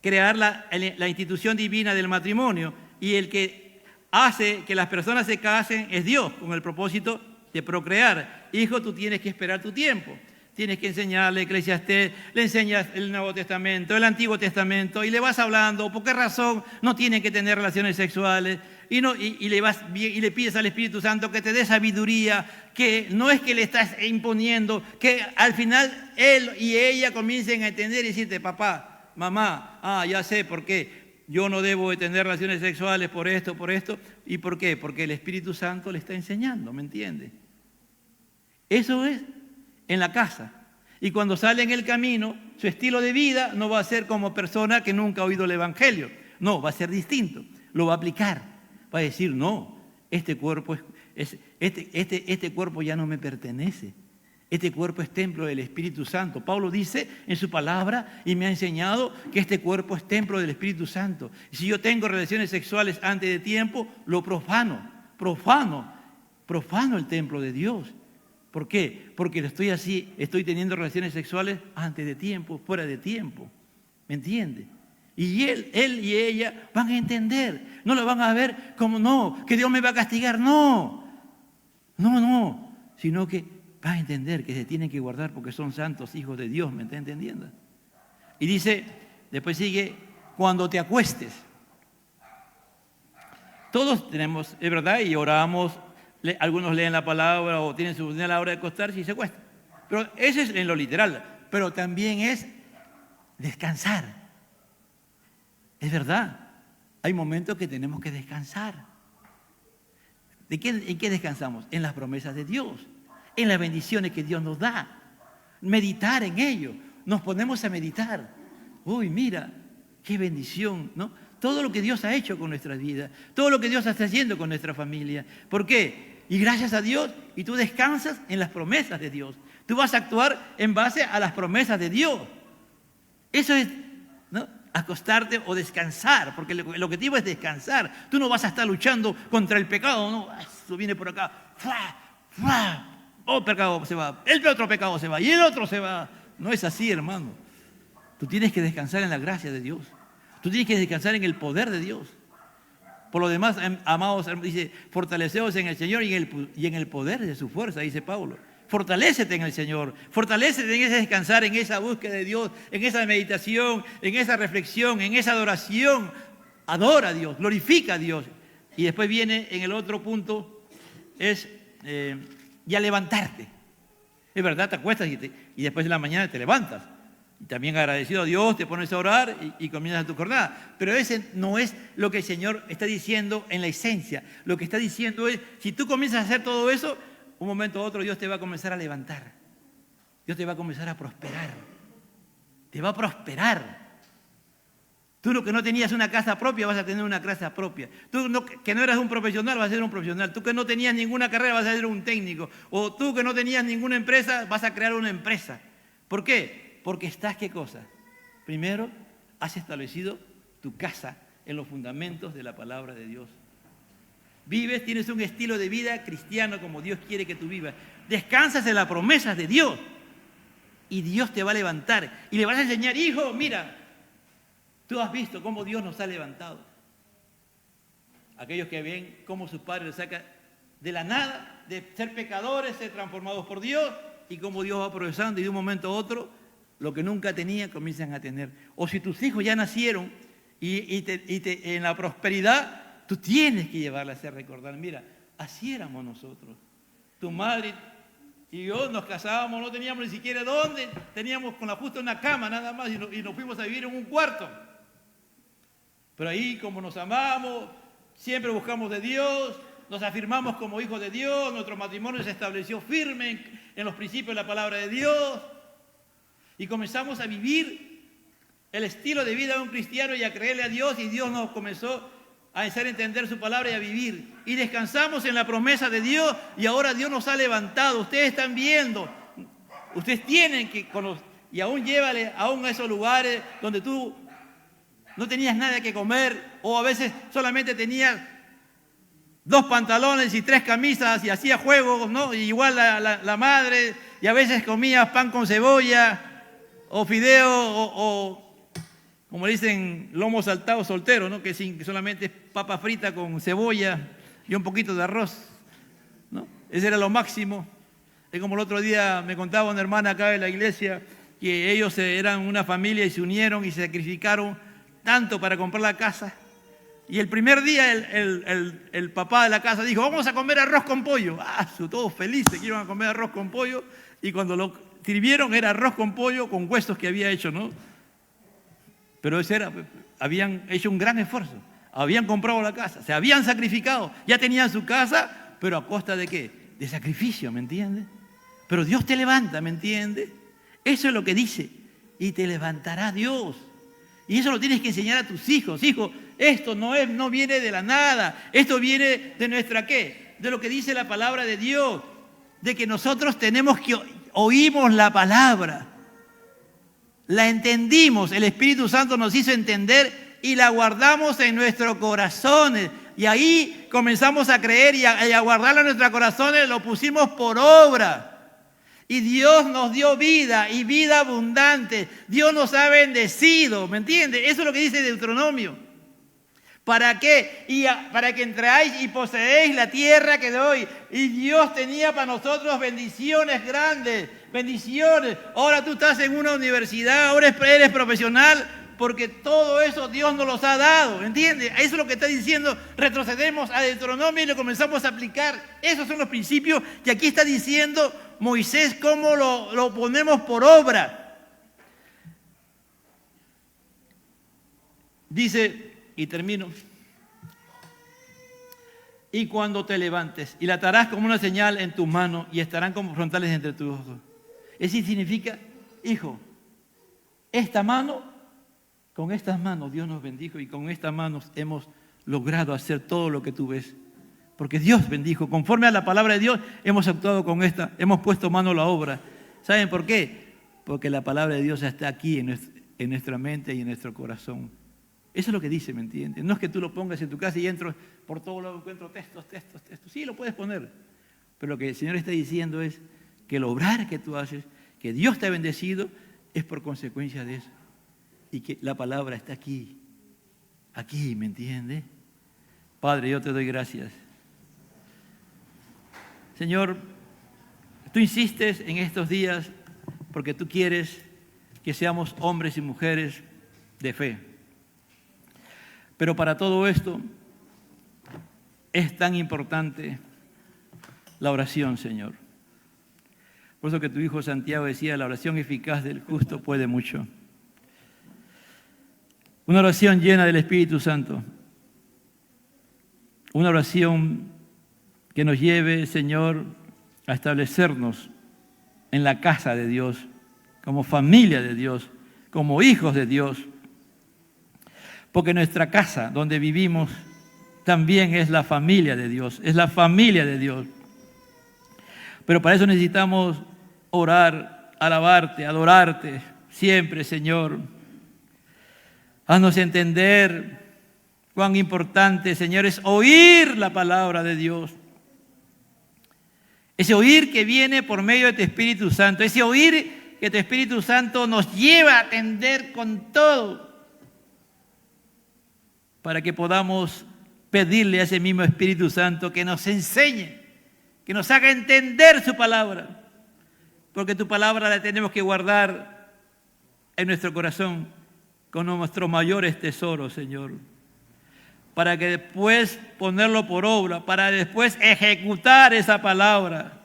crear la institución divina del matrimonio, y el que hace que las personas se casen es Dios, con el propósito de procrear. Hijo, tú tienes que esperar tu tiempo, tienes que enseñarle Eclesiastés, le enseñas el Nuevo Testamento, el Antiguo Testamento, y le vas hablando por qué razón no tienen que tener relaciones sexuales, y le pides al Espíritu Santo que te dé sabiduría, que no es que le estás imponiendo, que al final él y ella comiencen a entender y decirte, papá, mamá, ya sé por qué yo no debo de tener relaciones sexuales por esto, ¿y por qué? Porque el Espíritu Santo le está enseñando, ¿me entiende? Eso es en la casa. Y cuando sale en el camino, su estilo de vida no va a ser como persona que nunca ha oído el Evangelio. No, va a ser distinto. Lo va a aplicar. Va a decir, no, este cuerpo cuerpo ya no me pertenece. Este cuerpo es templo del Espíritu Santo. Pablo dice en su palabra y me ha enseñado que este cuerpo es templo del Espíritu Santo. Y si yo tengo relaciones sexuales antes de tiempo, lo profano el templo de Dios. ¿Por qué? Porque estoy teniendo relaciones sexuales antes de tiempo, fuera de tiempo. ¿Me entiende? Y él y ella van a entender. No lo van a ver como, no, que Dios me va a castigar. No. Sino que van a entender que se tienen que guardar porque son santos hijos de Dios. ¿Me está entendiendo? Y dice, después sigue, cuando te acuestes. Todos tenemos, es verdad, y oramos. Algunos leen la palabra o tienen su rutina a la hora de acostarse y se acuestan. Pero eso es en lo literal. Pero también es descansar. Es verdad. Hay momentos que tenemos que descansar. ¿En qué descansamos? En las promesas de Dios. En las bendiciones que Dios nos da. Meditar en ello. Nos ponemos a meditar. Uy, mira, qué bendición, ¿no? Todo lo que Dios ha hecho con nuestras vidas. Todo lo que Dios está haciendo con nuestra familia. ¿Por qué? Y gracias a Dios, y tú descansas en las promesas de Dios. Tú vas a actuar en base a las promesas de Dios. Eso es, ¿no? Acostarte o descansar, porque el objetivo es descansar. Tú no vas a estar luchando contra el pecado, no, eso viene por acá, pecado se va, el otro pecado se va, y el otro se va. No es así, hermano. Tú tienes que descansar en la gracia de Dios. Tú tienes que descansar en el poder de Dios. Por lo demás, amados, dice, fortaleceos en el Señor y en el poder de su fuerza, dice Pablo. Fortalécete en el Señor, fortalécete en ese descansar, en esa búsqueda de Dios, en esa meditación, en esa reflexión, en esa adoración. Adora a Dios, glorifica a Dios. Y después viene en el otro punto, es ya levantarte. Es verdad, te acuestas y después de la mañana te levantas. También agradecido a Dios, te pones a orar y comienzas tu jornada. Pero ese no es lo que el Señor está diciendo en la esencia. Lo que está diciendo es, si tú comienzas a hacer todo eso, un momento u otro Dios te va a comenzar a levantar. Dios te va a comenzar a prosperar. Te va a prosperar. Tú que no tenías una casa propia, vas a tener una casa propia. Tú que no eras un profesional, vas a ser un profesional. Tú que no tenías ninguna carrera, vas a ser un técnico. O tú que no tenías ninguna empresa, vas a crear una empresa. ¿Por qué? Porque estás, ¿qué cosa? Primero, has establecido tu casa en los fundamentos de la palabra de Dios. Vives, tienes un estilo de vida cristiano como Dios quiere que tú vivas. Descansas en las promesas de Dios. Y Dios te va a levantar. Y le vas a enseñar, hijo, mira, tú has visto cómo Dios nos ha levantado. Aquellos que ven cómo sus padres los sacan de la nada, de ser pecadores, ser transformados por Dios, y cómo Dios va progresando y de un momento a otro, lo que nunca tenía, comienzan a tener. O si tus hijos ya nacieron y en la prosperidad, tú tienes que llevarles a recordar, mira, así éramos nosotros. Tu madre y yo nos casábamos, no teníamos ni siquiera dónde, teníamos con la justa una cama nada más y nos fuimos a vivir en un cuarto. Pero ahí, como nos amamos, siempre buscamos de Dios, nos afirmamos como hijos de Dios, nuestro matrimonio se estableció firme en los principios de la palabra de Dios. Y comenzamos a vivir el estilo de vida de un cristiano y a creerle a Dios, y Dios nos comenzó a hacer entender su palabra y a vivir. Y descansamos en la promesa de Dios y ahora Dios nos ha levantado. Ustedes están viendo, ustedes tienen que conocer, y aún llévale aún a esos lugares donde tú no tenías nada que comer o a veces solamente tenías 2 pantalones y 3 camisas y hacías juegos, ¿no? Y igual la madre, y a veces comías pan con cebolla o fideo o como dicen, lomo saltado soltero, ¿no? Que solamente es papa frita con cebolla y un poquito de arroz, ¿no? Ese era lo máximo. Es como el otro día me contaba una hermana acá de la iglesia que ellos eran una familia y se unieron y se sacrificaron tanto para comprar la casa. Y el primer día el papá de la casa dijo, vamos a comer arroz con pollo. Todos felices que iban a comer arroz con pollo. Y cuando lo sirvieron era arroz con pollo con huesos que había hecho, ¿no? Pero habían hecho un gran esfuerzo. Habían comprado la casa, se habían sacrificado. Ya tenían su casa, pero ¿a costa de qué? De sacrificio, ¿me entiendes? Pero Dios te levanta, ¿me entiendes? Eso es lo que dice. Y te levantará Dios. Y eso lo tienes que enseñar a tus hijos. Hijo, esto no viene de la nada. Esto viene de nuestra ¿qué? De lo que dice la palabra de Dios. De que nosotros tenemos que oímos la palabra. La entendimos. El Espíritu Santo nos hizo entender y la guardamos en nuestros corazones. Y ahí comenzamos a creer y a guardarla en nuestros corazones. Lo pusimos por obra. Y Dios nos dio vida y vida abundante. Dios nos ha bendecido, ¿me entiendes? Eso es lo que dice Deuteronomio. ¿Para qué? Para que entráis y poseéis la tierra que doy. Y Dios tenía para nosotros bendiciones grandes, bendiciones. Ahora tú estás en una universidad, ahora eres profesional, porque todo eso Dios nos los ha dado, ¿entiendes? Eso es lo que está diciendo. Retrocedemos a Deuteronomio y lo comenzamos a aplicar. Esos son los principios que aquí está diciendo Moisés, cómo lo ponemos por obra. Dice, y termino, y cuando te levantes, y la atarás como una señal en tus manos, y estarán como frontales entre tus ojos. Eso significa, hijo, con estas manos Dios nos bendijo, y con estas manos hemos logrado hacer todo lo que tú ves. Porque Dios bendijo, conforme a la palabra de Dios, hemos actuado con esta, hemos puesto mano a la obra. ¿Saben por qué? Porque la palabra de Dios está aquí en nuestra mente y en nuestro corazón. Eso es lo que dice, ¿me entiendes? No es que tú lo pongas en tu casa y entro por todo lado, encuentro textos. Sí, lo puedes poner. Pero lo que el Señor está diciendo es que el obrar que tú haces, que Dios te ha bendecido, es por consecuencia de eso. Y que la palabra está aquí, ¿me entiendes? Padre, yo te doy gracias. Señor, tú insistes en estos días porque tú quieres que seamos hombres y mujeres de fe. Pero para todo esto es tan importante la oración, Señor. Por eso que tu hijo Santiago decía, la oración eficaz del justo puede mucho. Una oración llena del Espíritu Santo. Una oración que nos lleve, Señor, a establecernos en la casa de Dios, como familia de Dios, como hijos de Dios. Porque nuestra casa, donde vivimos, también es la familia de Dios, es la familia de Dios. Pero para eso necesitamos orar, alabarte, adorarte siempre, Señor. Haznos entender cuán importante, Señor, es oír la palabra de Dios. Ese oír que viene por medio de tu Espíritu Santo, ese oír que tu Espíritu Santo nos lleva a atender con todo, para que podamos pedirle a ese mismo Espíritu Santo que nos enseñe, que nos haga entender su palabra, porque tu palabra la tenemos que guardar en nuestro corazón como nuestros mayores tesoros, Señor, para que después ponerlo por obra, para después ejecutar esa palabra,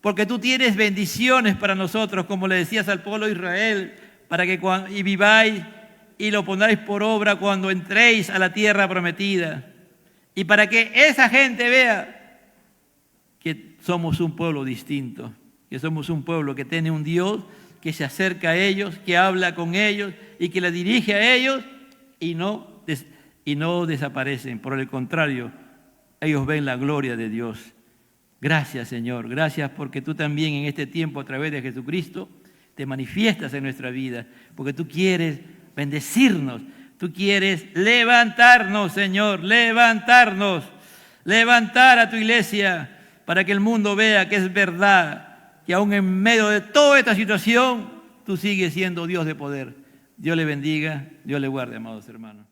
porque tú tienes bendiciones para nosotros, como le decías al pueblo de Israel, para que y viváis y lo pongáis por obra cuando entréis a la tierra prometida, y para que esa gente vea que somos un pueblo distinto, que somos un pueblo que tiene un Dios que se acerca a ellos, que habla con ellos y que les dirige a ellos y no desaparecen. Por el contrario, ellos ven la gloria de Dios. Gracias, Señor. Gracias porque tú también en este tiempo, a través de Jesucristo, te manifiestas en nuestra vida, porque tú quieres bendecirnos, tú quieres levantarnos, Señor, levantarnos, levantar a tu iglesia para que el mundo vea que es verdad, que aún en medio de toda esta situación, tú sigues siendo Dios de poder. Dios le bendiga, Dios le guarde, amados hermanos.